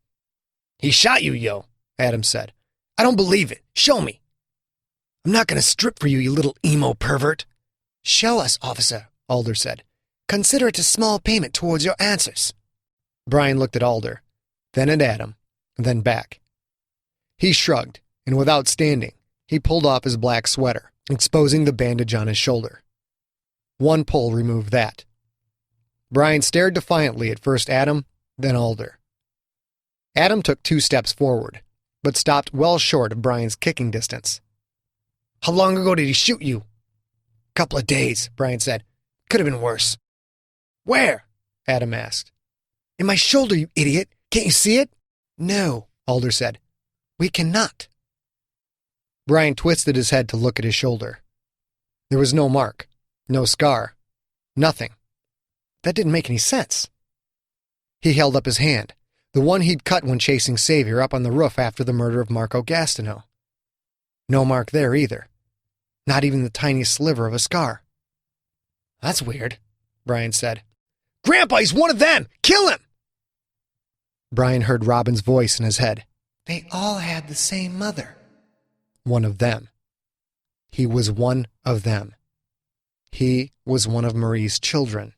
"He shot you, yo," Adam said. "I don't believe it. Show me." "I'm not going to strip for you, you little emo pervert." "Show us, officer," Alder said. "Consider it a small payment towards your answers." Bryan looked at Alder, then at Adam, then back. He shrugged, and without standing, he pulled off his black sweater, exposing the bandage on his shoulder. One pull removed that. Bryan stared defiantly at first Adam, then Alder. Adam took 2 steps forward, but stopped well short of Bryan's kicking distance. "How long ago did he shoot you?" "Couple of days," Bryan said. "Could have been worse." "Where?" Adam asked. "In my shoulder, you idiot. Can't you see it?" "No," Alder said. "We cannot." Bryan twisted his head to look at his shoulder. There was no mark, no scar, nothing. That didn't make any sense. He held up his hand, the one he'd cut when chasing Saviour up on the roof after the murder of Marco Gastineau. No mark there either. Not even the tiniest sliver of a scar. "That's weird," Bryan said. "Grandpa, he's one of them! Kill him!" Bryan heard Robin's voice in his head. "They all had the same mother." One of them. He was one of them. He was one of Marie's children.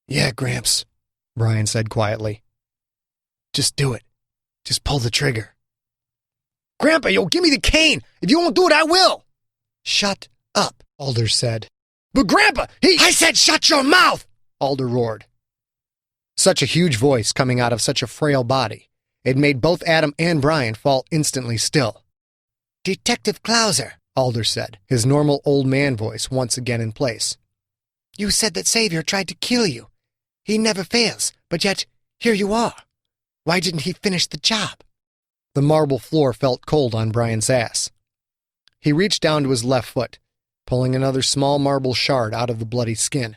"Yeah, Gramps," Bryan said quietly. "Just do it. Just pull the trigger." "Grandpa, yo, give me the cane! If you won't do it, I will!" "Shut up," Alder said. "But Grandpa, I said shut your mouth!" Alder roared. Such a huge voice coming out of such a frail body, it made both Adam and Bryan fall instantly still. "Detective Clauser," Alder said, his normal old man voice once again in place. "You said that Saviour tried to kill you. He never fails, but yet here you are. Why didn't he finish the job?" The marble floor felt cold on Bryan's ass. He reached down to his left foot, pulling another small marble shard out of the bloody skin.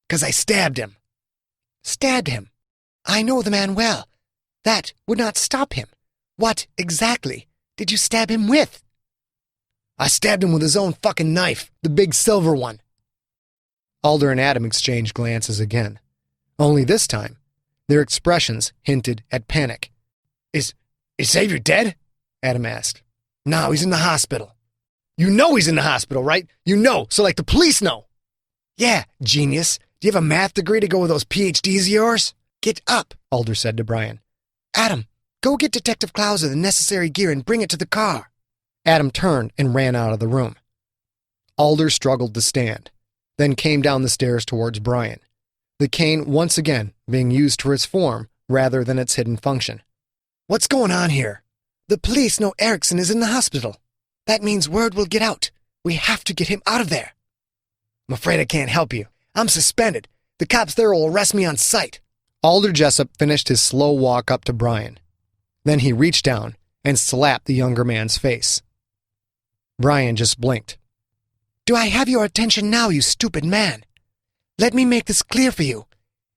"'Cause I stabbed him." "Stabbed him? I know the man well. That would not stop him. What, exactly, did you stab him with?" "I stabbed him with his own fucking knife, the big silver one." Alder and Adam exchanged glances again. Only this time, their expressions hinted at panic. Is Saviour dead?" Adam asked. "No, he's in the hospital." "You know he's in the hospital, right? You know, so like the police know." "Yeah, genius. Do you have a math degree to go with those PhDs of yours?" "Get up," Alder said to Bryan. "Adam, go get Detective Clauser the necessary gear and bring it to the car." Adam turned and ran out of the room. Alder struggled to stand, then came down the stairs towards Bryan, the cane once again being used for its form rather than its hidden function. What's going on here? The police know Erikson is in the hospital. That means word will get out. We have to get him out of there. I'm afraid I can't help you. I'm suspended. The cops there will arrest me on sight. Alder Jessup finished his slow walk up to Bryan. Then he reached down and slapped the younger man's face. Bryan just blinked. Do I have your attention now, you stupid man? Let me make this clear for you.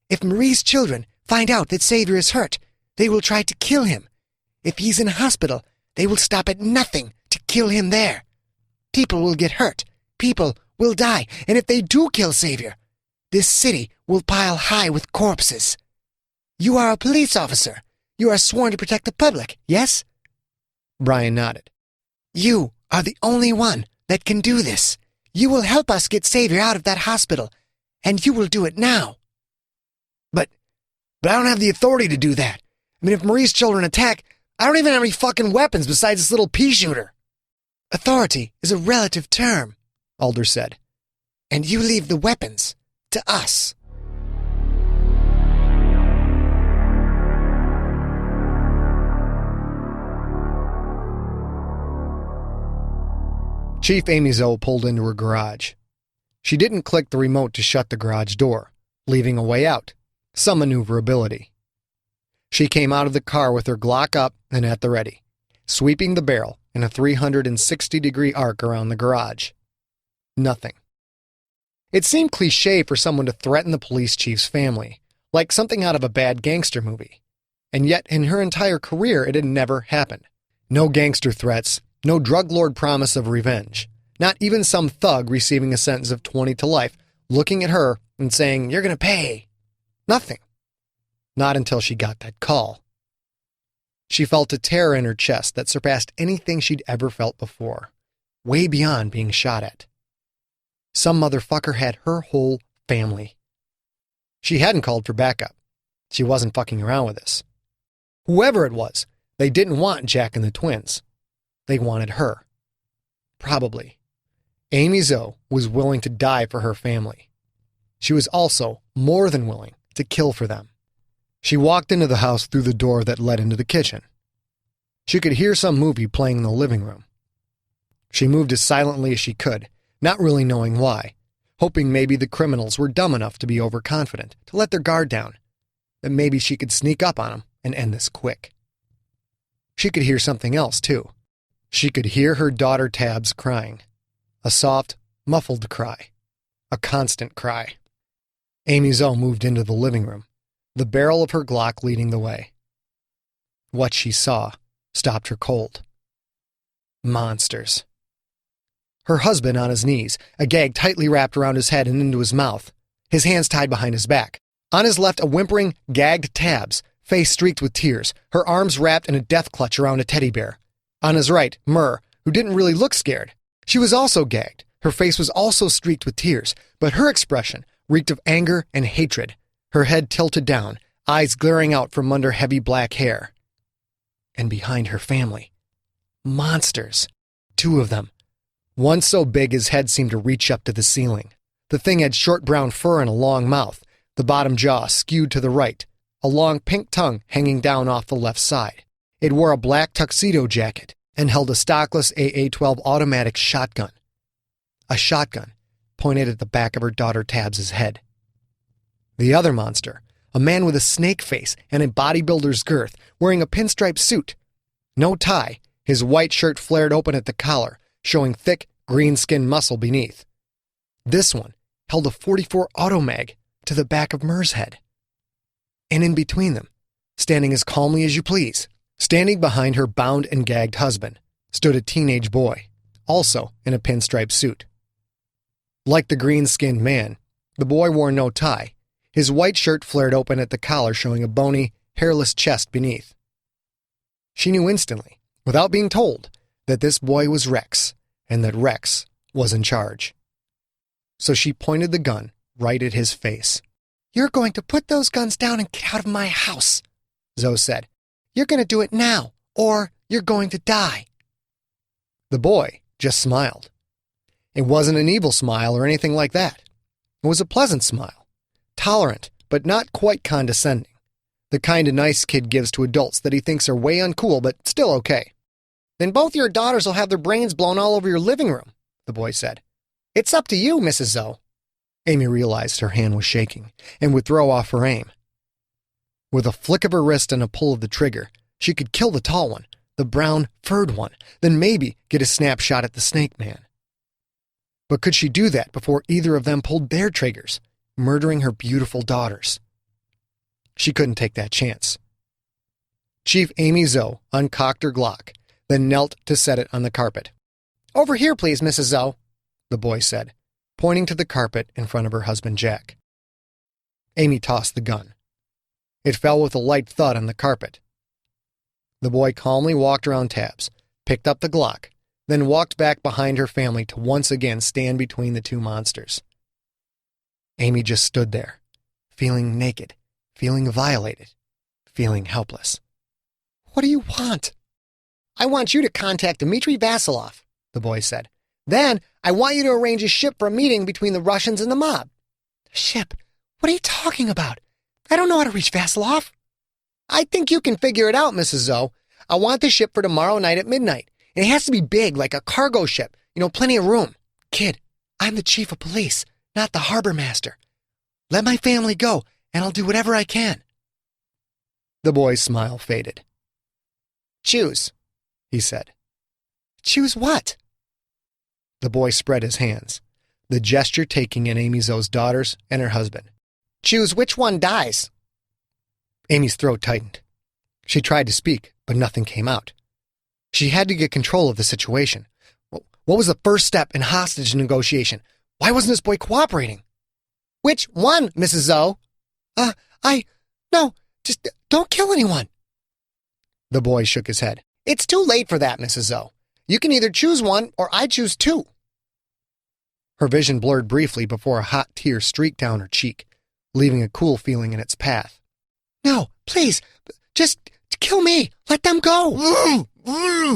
If Marie's children find out that Saviour is hurt, they will try to kill him. If he's in hospital, they will stop at nothing to kill him there. People will get hurt. People will die. And if they do kill Saviour, this city will pile high with corpses. You are a police officer. You are sworn to protect the public, yes? Bryan nodded. You are the only one that can do this. You will help us get Saviour out of that hospital, and you will do it now. But I don't have the authority to do that. I mean, if Marie's children attack, I don't even have any fucking weapons besides this little pea shooter. Authority is a relative term, Alder said, and you leave the weapons to us. Chief Amy Zoe pulled into her garage. She didn't click the remote to shut the garage door, leaving a way out, some maneuverability. She came out of the car with her Glock up and at the ready, sweeping the barrel in a 360-degree arc around the garage. Nothing. It seemed cliché for someone to threaten the police chief's family, like something out of a bad gangster movie. And yet, in her entire career, it had never happened. No gangster threats, no drug lord promise of revenge, not even some thug receiving a sentence of 20 to life, looking at her and saying, "You're going to pay." Nothing. Not until she got that call. She felt a terror in her chest that surpassed anything she'd ever felt before, way beyond being shot at. Some motherfucker had her whole family. She hadn't called for backup. She wasn't fucking around with this. Whoever it was, they didn't want Jack and the twins. They wanted her. Probably. Amy Zoe was willing to die for her family. She was also more than willing to kill for them. She walked into the house through the door that led into the kitchen. She could hear some movie playing in the living room. She moved as silently as she could, not really knowing why, hoping maybe the criminals were dumb enough to be overconfident, to let their guard down, that maybe she could sneak up on them and end this quick. She could hear something else, too. She could hear her daughter Tabs crying. A soft, muffled cry. A constant cry. Amy Zoe moved into the living room, the barrel of her Glock leading the way. What she saw stopped her cold. Monsters. Her husband on his knees, a gag tightly wrapped around his head and into his mouth, his hands tied behind his back. On his left, a whimpering, gagged Tabs, face streaked with tears, her arms wrapped in a death clutch around a teddy bear. On his right, Myrrh, who didn't really look scared. She was also gagged. Her face was also streaked with tears, but her expression reeked of anger and hatred, her head tilted down, eyes glaring out from under heavy black hair. And behind her family, monsters. 2 of them. One so big his head seemed to reach up to the ceiling. The thing had short brown fur and a long mouth, the bottom jaw skewed to the right, a long pink tongue hanging down off the left side. It wore a black tuxedo jacket and held a stockless AA-12 automatic shotgun. A shotgun pointed at the back of her daughter Tabs' head. The other monster, a man with a snake face and a bodybuilder's girth, wearing a pinstripe suit. No tie, his white shirt flared open at the collar, showing thick, green-skinned muscle beneath. This one held a .44 automag to the back of Myrrh's head. And in between them, standing as calmly as you please, standing behind her bound and gagged husband, stood a teenage boy, also in a pinstripe suit. Like the green-skinned man, the boy wore no tie. His white shirt flared open at the collar, showing a bony, hairless chest beneath. She knew instantly, without being told, that this boy was Rex, and that Rex was in charge. So she pointed the gun right at his face. "You're going to put those guns down and get out of my house," Zoe said. "You're going to do it now, or you're going to die." The boy just smiled. It wasn't an evil smile or anything like that. It was a pleasant smile, tolerant, but not quite condescending. The kind a nice kid gives to adults that he thinks are way uncool, but still okay. Then both your daughters will have their brains blown all over your living room, the boy said. It's up to you, Mrs. Zoe. Amy realized her hand was shaking and would throw off her aim. With a flick of her wrist and a pull of the trigger, she could kill the tall one, the brown, furred one, then maybe get a snapshot at the snake man. But could she do that before either of them pulled their triggers, murdering her beautiful daughters? She couldn't take that chance. Chief Amy Zoe uncocked her Glock, then knelt to set it on the carpet. Over here, please, Mrs. Zoe, the boy said, pointing to the carpet in front of her husband Jack. Amy tossed the gun. It fell with a light thud on the carpet. The boy calmly walked around Tabs, picked up the Glock, then walked back behind her family to once again stand between the two monsters. Amy just stood there, feeling naked, feeling violated, feeling helpless. What do you want? I want you to contact Dmitry Vasilov, the boy said. Then I want you to arrange a ship for a meeting between the Russians and the mob. Ship? What are you talking about? I don't know how to reach Vasilov. I think you can figure it out, Mrs. Zoe. I want the ship for tomorrow night at midnight. And it has to be big, like a cargo ship. Plenty of room. Kid, I'm the chief of police, not the harbor master. Let my family go, and I'll do whatever I can. The boy's smile faded. Choose, he said. Choose what? The boy spread his hands, the gesture taking in Amy Zoe's daughters and her husband. Choose which one dies. Amy's throat tightened. She tried to speak, but nothing came out. She had to get control of the situation. What was the first step in hostage negotiation? Why wasn't this boy cooperating? Which one, Mrs. Zoe? No, just don't kill anyone. The boy shook his head. It's too late for that, Mrs. Zoe. You can either choose one or I choose two. Her vision blurred briefly before a hot tear streaked down her cheek, leaving a cool feeling in its path. No, please, just kill me. Let them go.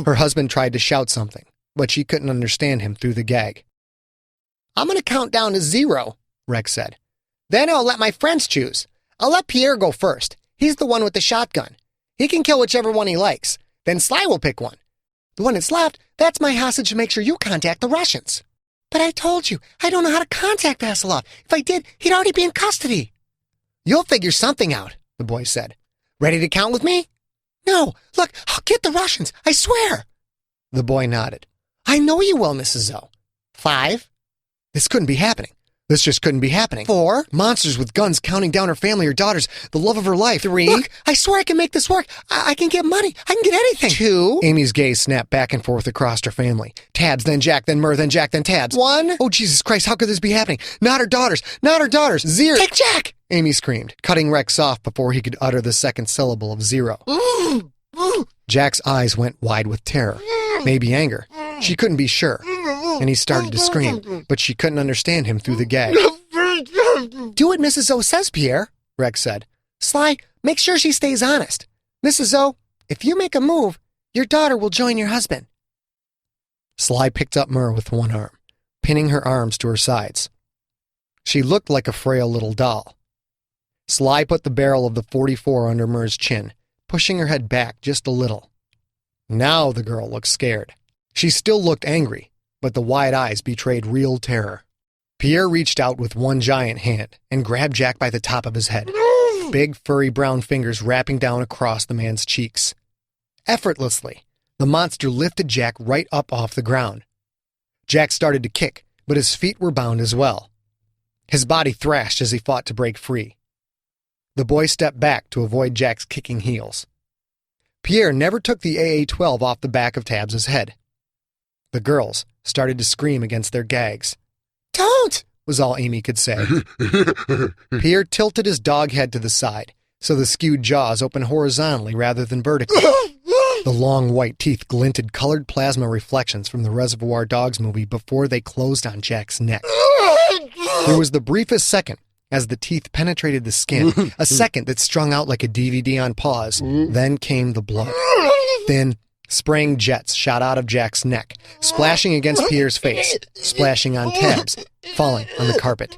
Her husband tried to shout something, but she couldn't understand him through the gag. I'm going to count down to 0, Rex said. Then I'll let my friends choose. I'll let Pierre go first. He's the one with the shotgun. He can kill whichever one he likes. Then Sly will pick one. The one that's left, that's my hostage to make sure you contact the Russians. But I told you, I don't know how to contact Vasilov. If I did, he'd already be in custody. You'll figure something out, the boy said. Ready to count with me? No, look, I'll get the Russians, I swear. The boy nodded. I know you will, Mrs. Zoe. 5. This couldn't be happening. This just couldn't be happening. 4. Monsters with guns counting down her family, her daughters, the love of her life. 3. Look, I swear I can make this work. I can get money. I can get anything. 2. Amy's gaze snapped back and forth across her family. Tabs, then Jack, then Mur, then Jack, then Tabs. 1. Oh, Jesus Christ, how could this be happening? Not her daughters. Not her daughters. 0. Take Jack! Amy screamed, cutting Rex off before he could utter the second syllable of 0. Jack's eyes went wide with terror, maybe anger. She couldn't be sure. And he started to scream, but she couldn't understand him through the gag. Do what Mrs. Zoe says, Pierre, Rex said. Sly, make sure she stays honest. Mrs. Zoe, if you make a move, your daughter will join your husband. Sly picked up Mur with one arm, pinning her arms to her sides. She looked like a frail little doll. Sly put the barrel of the .44 under Mur's chin, pushing her head back just a little. Now the girl looked scared. She still looked angry, but the wide eyes betrayed real terror. Pierre reached out with one giant hand and grabbed Jack by the top of his head, big furry brown fingers wrapping down across the man's cheeks. Effortlessly, the monster lifted Jack right up off the ground. Jack started to kick, but his feet were bound as well. His body thrashed as he fought to break free. The boy stepped back to avoid Jack's kicking heels. Pierre never took the AA-12 off the back of Tabs' head. The girls started to scream against their gags. Don't! Was all Amy could say. Pierre tilted his dog head to the side, so the skewed jaws opened horizontally rather than vertically. The long white teeth glinted colored plasma reflections from the Reservoir Dogs movie before they closed on Jack's neck. There was the briefest second as the teeth penetrated the skin, a second that strung out like a DVD on pause. Then came the blood. Thin, spraying jets shot out of Jack's neck, splashing against Pierre's face, splashing on Tabs, falling on the carpet.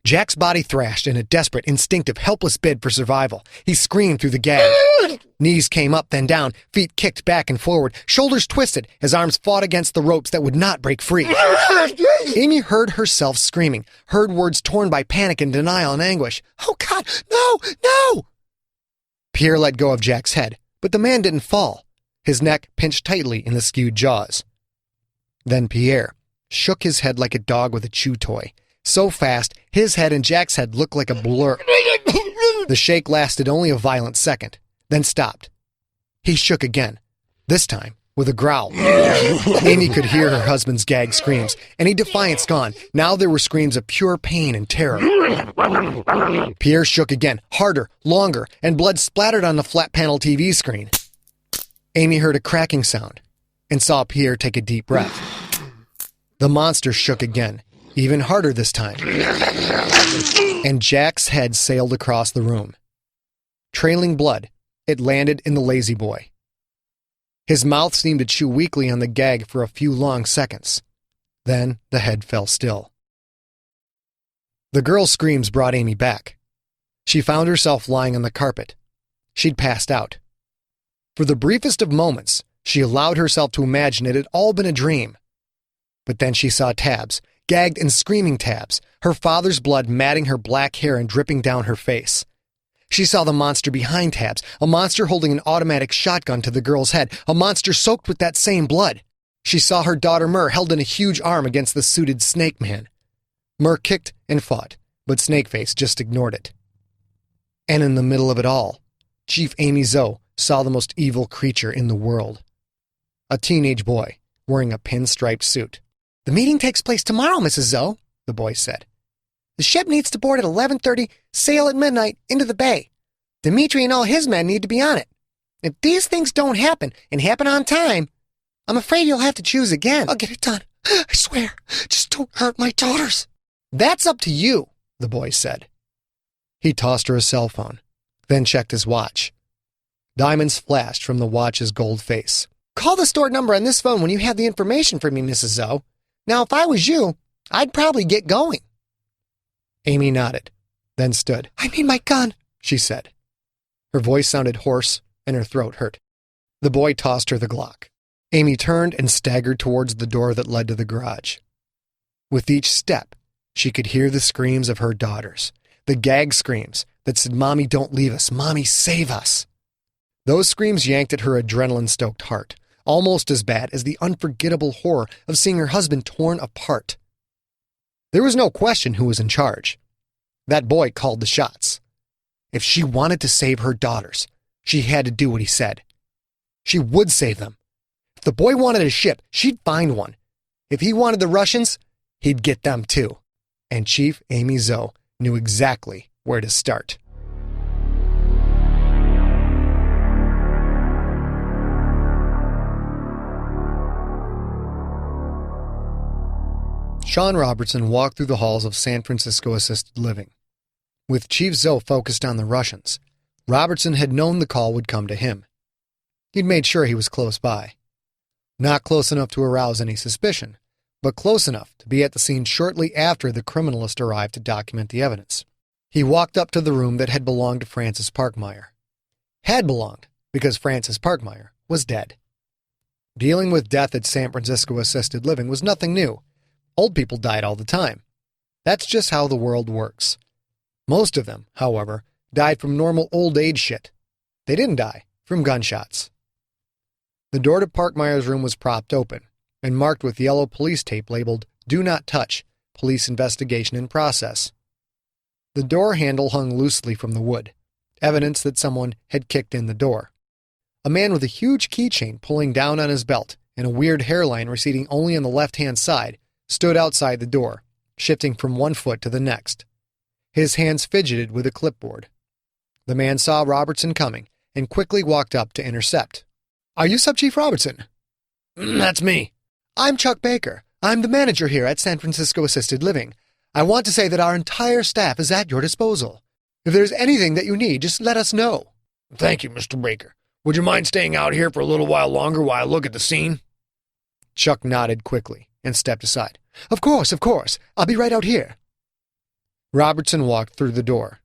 Jack's body thrashed in a desperate, instinctive, helpless bid for survival. He screamed through the gag. Knees came up, then down, feet kicked back and forward, shoulders twisted, his arms fought against the ropes that would not break free. Amy heard herself screaming, heard words torn by panic and denial and anguish. "Oh, God, no, no!" Pierre let go of Jack's head, but the man didn't fall. His neck pinched tightly in the skewed jaws. Then Pierre shook his head like a dog with a chew toy. So fast, his head and Jack's head looked like a blur. The shake lasted only a violent second, then stopped. He shook again, this time with a growl. Amy could hear her husband's gag screams, any defiance gone. Now there were screams of pure pain and terror. Pierre shook again, harder, longer, and blood splattered on the flat panel TV screen. Amy heard a cracking sound and saw Pierre take a deep breath. The monster shook again, even harder this time, and Jack's head sailed across the room. Trailing blood, it landed in the lazy boy. His mouth seemed to chew weakly on the gag for a few long seconds. Then the head fell still. The girl's screams brought Amy back. She found herself lying on the carpet. She'd passed out. For the briefest of moments, she allowed herself to imagine it had all been a dream. But then she saw Tabs, gagged and screaming Tabs, her father's blood matting her black hair and dripping down her face. She saw the monster behind Tabs, a monster holding an automatic shotgun to the girl's head, a monster soaked with that same blood. She saw her daughter Mur held in a huge arm against the suited Snake Man. Mur kicked and fought, but Snakeface just ignored it. And in the middle of it all, Chief Amy Zoe saw the most evil creature in the world. A teenage boy wearing a pinstriped suit. "The meeting takes place tomorrow, Mrs. Zoe," the boy said. "The ship needs to board at 11:30, sail at midnight, into the bay. Dimitri and all his men need to be on it. If these things don't happen, and happen on time, I'm afraid you'll have to choose again." "I'll get it done. I swear. Just don't hurt my daughters." "That's up to you," the boy said. He tossed her a cell phone, then checked his watch. Diamonds flashed from the watch's gold face. "Call the stored number on this phone when you have the information for me, Mrs. Zoe. Now, if I was you, I'd probably get going." Amy nodded, then stood. "I need my gun," she said. Her voice sounded hoarse, and her throat hurt. The boy tossed her the Glock. Amy turned and staggered towards the door that led to the garage. With each step, she could hear the screams of her daughters, the gag screams that said, "Mommy, don't leave us. Mommy, save us." Those screams yanked at her adrenaline-stoked heart, almost as bad as the unforgettable horror of seeing her husband torn apart. There was no question who was in charge. That boy called the shots. If she wanted to save her daughters, she had to do what he said. She would save them. If the boy wanted a ship, she'd find one. If he wanted the Russians, he'd get them too. And Chief Amy Zoe knew exactly where to start. Sean Robertson walked through the halls of San Francisco Assisted Living. With Chief Zoe focused on the Russians, Robertson had known the call would come to him. He'd made sure he was close by. Not close enough to arouse any suspicion, but close enough to be at the scene shortly after the criminalist arrived to document the evidence. He walked up to the room that had belonged to Francis Parkmeyer. Had belonged, because Francis Parkmeyer was dead. Dealing with death at San Francisco Assisted Living was nothing new. Old people died all the time. That's just how the world works. Most of them, however, died from normal old age shit. They didn't die from gunshots. The door to Parkmeyer's room was propped open and marked with yellow police tape labeled "Do Not Touch, Police Investigation in Process." The door handle hung loosely from the wood, evidence that someone had kicked in the door. A man with a huge keychain pulling down on his belt and a weird hairline receding only on the left-hand side stood outside the door, shifting from one foot to the next. His hands fidgeted with a clipboard. The man saw Robertson coming and quickly walked up to intercept. "Are you Sub-Chief Robertson?" That's me. "I'm Chuck Baker. I'm the manager here at San Francisco Assisted Living. I want to say that our entire staff is at your disposal. If there's anything that you need, just let us know." Thank you, Mr. Baker. Would you mind staying out here for a little while longer while I look at the scene? Chuck nodded quickly and stepped aside. Of course. I'll be right out here." Robertson walked through the door.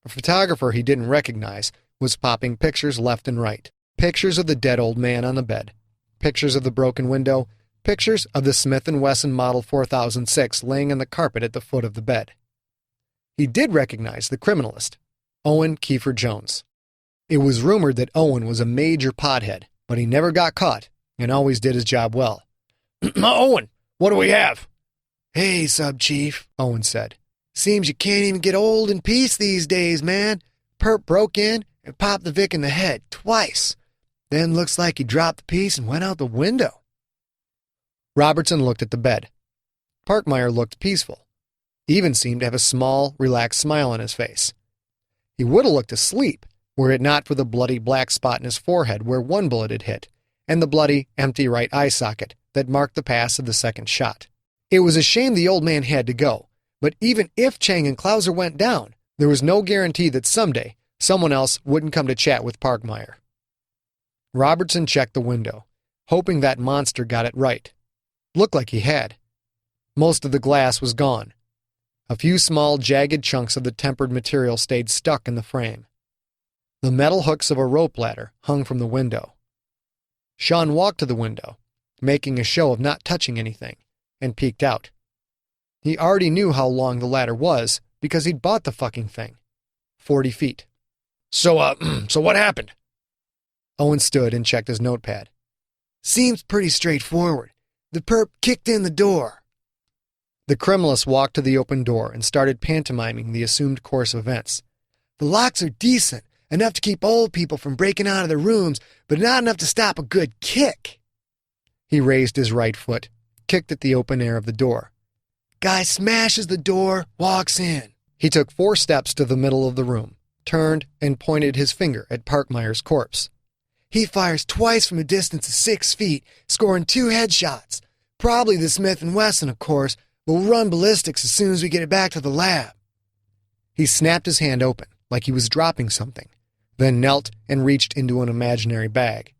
A photographer he didn't recognize was popping pictures left and right. Pictures of the dead old man on the bed. Pictures of the broken window. Pictures of the Smith & Wesson Model 4006 laying on the carpet at the foot of the bed. He did recognize the criminalist, Owen Kiefer Jones. It was rumored that Owen was a major pothead, but he never got caught and always did his job well. Owen, what do we have? Hey, Sub-Chief, Owen said. Seems you can't even get old in peace these days, man. Perp broke in and popped the Vic in the head twice. Then looks like he dropped the piece and went out the window. Robertson looked at the bed. Parkmeyer looked peaceful. He even seemed to have a small, relaxed smile on his face. He would have looked asleep were it not for the bloody black spot in his forehead where one bullet had hit, and the bloody, empty right eye socket that marked the pass of the second shot. It was a shame the old man had to go, but even if Chang and Clouser went down, there was no guarantee that someday someone else wouldn't come to chat with Parkmeyer. Robertson checked the window, hoping that monster got it right. Looked like he had. Most of the glass was gone. A few small, jagged chunks of the tempered material stayed stuck in the frame. The metal hooks of a rope ladder hung from the window. Sean walked to the window, making a show of not touching anything, and peeked out. He already knew how long the ladder was because he'd bought the fucking thing. 40 feet. So what happened? Owen stood and checked his notepad. Seems pretty straightforward. The perp kicked in the door. The criminalist walked to the open door and started pantomiming the assumed course of events. The locks are decent, enough to keep old people from breaking out of their rooms, but not enough to stop a good kick. He raised his right foot, kicked at the open air of the door. Guy smashes the door, walks in. He took 4 steps to the middle of the room, turned, and pointed his finger at Parkmeyer's corpse. He fires twice from a distance of 6 feet, scoring 2 headshots. Probably the Smith & Wesson, of course. We'll run ballistics as soon as we get it back to the lab. He snapped his hand open, like he was dropping something, then knelt and reached into an imaginary bag.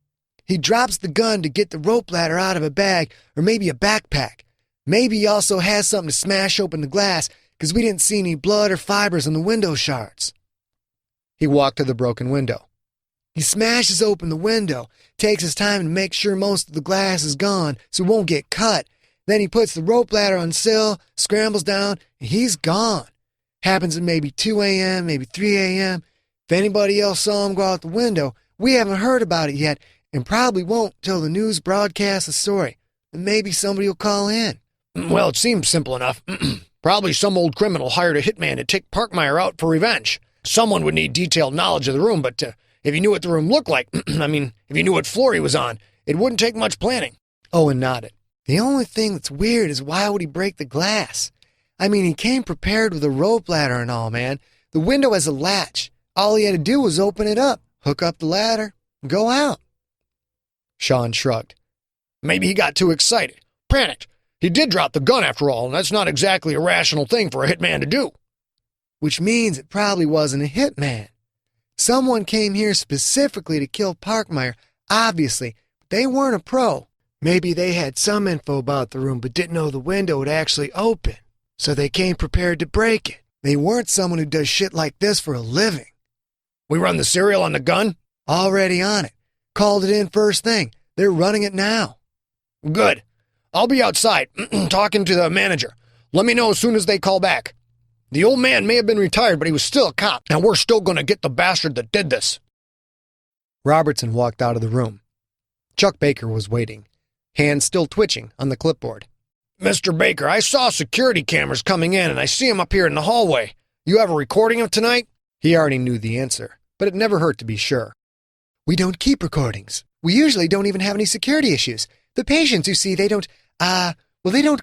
He drops the gun to get the rope ladder out of a bag, or maybe a backpack. Maybe he also has something to smash open the glass, because we didn't see any blood or fibers on the window shards. He walked to the broken window. He smashes open the window, takes his time to make sure most of the glass is gone so it won't get cut. Then he puts the rope ladder on sill, scrambles down, and he's gone. Happens at maybe 2 a.m., maybe 3 a.m. If anybody else saw him go out the window, we haven't heard about it yet, and probably won't till the news broadcasts the story. And maybe somebody will call in. Well, it seems simple enough. Probably some old criminal hired a hitman to take Parkmeyer out for revenge. Someone would need detailed knowledge of the room, but if you knew what the room looked like, if you knew what floor he was on, it wouldn't take much planning. Owen nodded. The only thing that's weird is why would he break the glass? He came prepared with a rope ladder and all, man. The window has a latch. All he had to do was open it up, hook up the ladder, and go out. Sean shrugged. Maybe he got too excited, panicked. He did drop the gun after all, and that's not exactly a rational thing for a hitman to do. Which means it probably wasn't a hitman. Someone came here specifically to kill Parkmeyer, obviously, but they weren't a pro. Maybe they had some info about the room but didn't know the window would actually open, so they came prepared to break it. They weren't someone who does shit like this for a living. We run the serial on the gun? Already on it. Called it in first thing. They're running it now. Good. I'll be outside, talking to the manager. Let me know as soon as they call back. The old man may have been retired, but he was still a cop, and we're still going to get the bastard that did this. Robertson walked out of the room. Chuck Baker was waiting, hands still twitching on the clipboard. Mr. Baker, I saw security cameras coming in, and I see them up here in the hallway. You have a recording of tonight? He already knew the answer, but it never hurt to be sure. We don't keep recordings. We usually don't even have any security issues. The patients, you see, they don't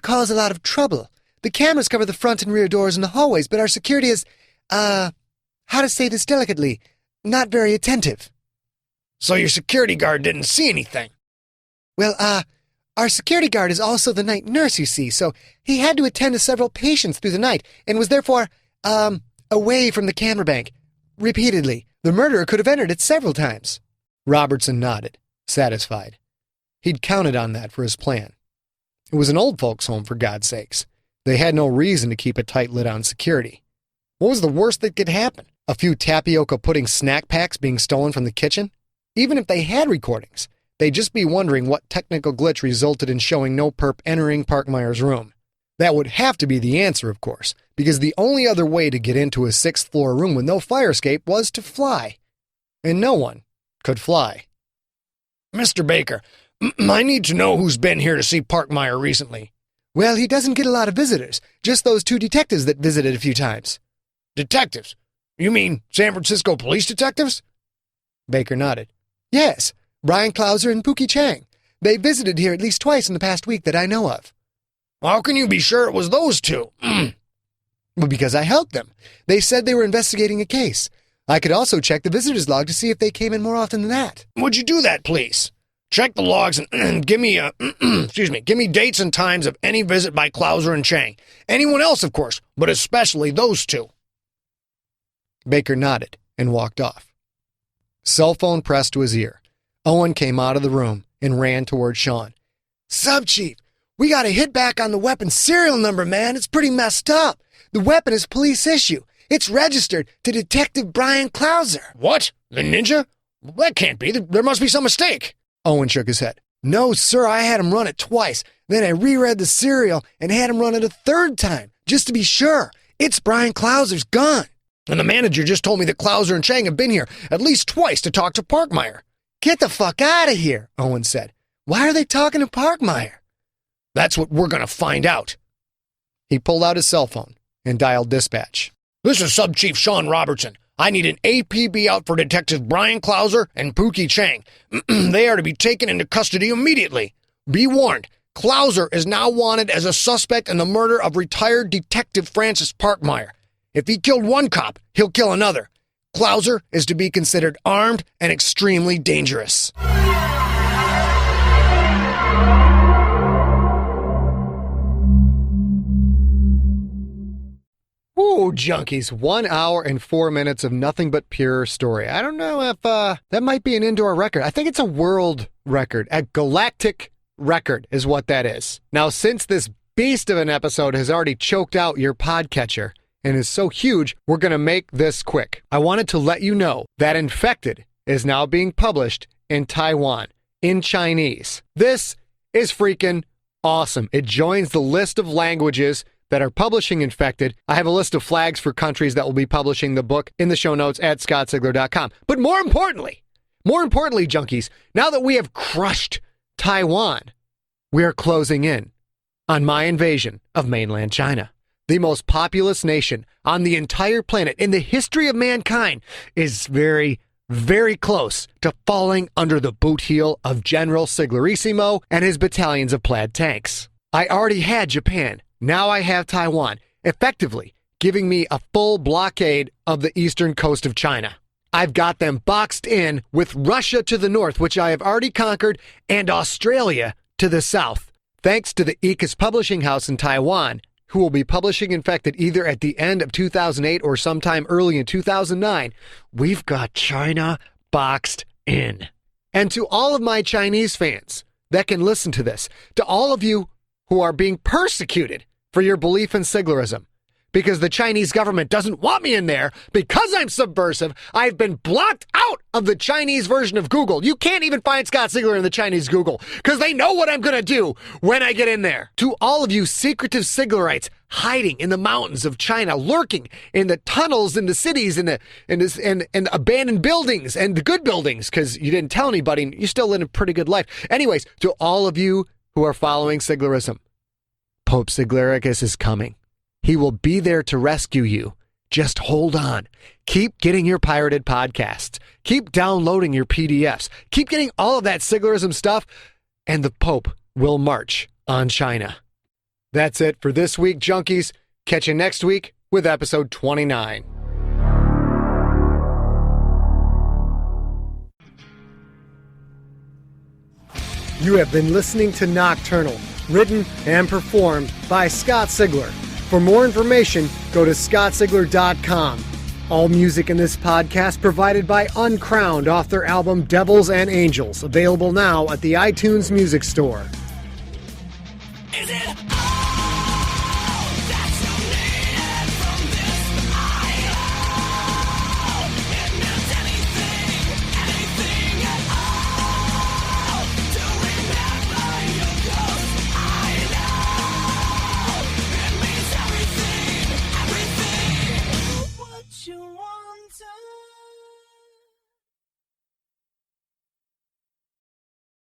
cause a lot of trouble. The cameras cover the front and rear doors and the hallways, but our security is, how to say this delicately, not very attentive. So your security guard didn't see anything? Well, our security guard is also the night nurse, you see, so he had to attend to several patients through the night and was therefore, away from the camera bank. Repeatedly. The murderer could have entered it several times. Robertson nodded, satisfied. He'd counted on that for his plan. It was an old folks' home, for God's sakes. They had no reason to keep a tight lid on security. What was the worst that could happen? A few tapioca pudding snack packs being stolen from the kitchen? Even if they had recordings, they'd just be wondering what technical glitch resulted in showing no perp entering Parkmeyer's room. That would have to be the answer, of course, because the only other way to get into a 6th floor room with no fire escape was to fly. And no one could fly. Mr. Baker, I need to know who's been here to see Parkmeyer recently. Well, he doesn't get a lot of visitors, just those 2 detectives that visited a few times. Detectives? You mean San Francisco police detectives? Baker nodded. Yes, Bryan Clouser and Pookie Chang. They visited here at least twice in the past week that I know of. How can you be sure it was those 2? Well, because I helped them. They said they were investigating a case. I could also check the visitor's log to see if they came in more often than that. Would you do that, please? Check the logs and give me give me dates and times of any visit by Clouser and Chang. Anyone else, of course, but especially those 2. Baker nodded and walked off. Cell phone pressed to his ear. Owen came out of the room and ran toward Sean. Sub-Chief, we got a hit back on the weapon serial number, man. It's pretty messed up. The weapon is police issue. It's registered to Detective Bryan Clouser. What? The ninja? That can't be. There must be some mistake. Owen shook his head. No, sir, I had him run it twice. Then I reread the serial and had him run it a 3rd time, just to be sure. It's Bryan Clouser's gun. And the manager just told me that Clouser and Chang have been here at least twice to talk to Parkmeyer. Get the fuck out of here, Owen said. Why are they talking to Parkmeyer? That's what we're going to find out. He pulled out his cell phone and dialed dispatch. This is Sub-Chief Sean Robertson. I need an APB out for Detective Bryan Clouser and Pookie Chang. They are to be taken into custody immediately. Be warned, Clouser is now wanted as a suspect in the murder of retired Detective Francis Parkmeyer. If he killed one cop, he'll kill another. Clouser is to be considered armed and extremely dangerous. Ooh, junkies, 1 hour and 4 minutes of nothing but pure story. I don't know if that might be an indoor record. I think it's a world record. A galactic record is what that is. Now, since this beast of an episode has already choked out your podcatcher and is so huge, we're going to make this quick. I wanted to let you know that Infected is now being published in Taiwan, in Chinese. This is freaking awesome. It joins the list of languages that are publishing Infected. I have a list of flags for countries that will be publishing the book in the show notes at scottsigler.com. But more importantly, junkies, now that we have crushed Taiwan, we are closing in on my invasion of mainland China. The most populous nation on the entire planet in the history of mankind is very, very close to falling under the boot heel of General Siglarissimo and his battalions of plaid tanks. I already had Japan. Now I have Taiwan, effectively giving me a full blockade of the eastern coast of China. I've got them boxed in with Russia to the north, which I have already conquered, and Australia to the south. Thanks to the Ecus Publishing House in Taiwan, who will be publishing Infected either at the end of 2008 or sometime early in 2009, we've got China boxed in. And to all of my Chinese fans that can listen to this, to all of you who are being persecuted for your belief in Siglerism, because the Chinese government doesn't want me in there, because I'm subversive, I've been blocked out of the Chinese version of Google. You can't even find Scott Sigler in the Chinese Google, because they know what I'm going to do when I get in there. To all of you secretive Siglerites hiding in the mountains of China, lurking in the tunnels in the cities, and abandoned buildings, and the good buildings, because you didn't tell anybody, you still live a pretty good life. Anyways, to all of you who are following Siglerism, Pope Siglericus is coming. He will be there to rescue you. Just hold on. Keep getting your pirated podcasts. Keep downloading your PDFs. Keep getting all of that Siglerism stuff, and the Pope will march on China. That's it for this week, junkies. Catch you next week with episode 29. You have been listening to Nocturnal, written and performed by Scott Sigler. For more information, go to scottsigler.com. All music in this podcast provided by Uncrowned off their album Devils and Angels, available now at the iTunes Music Store. Is it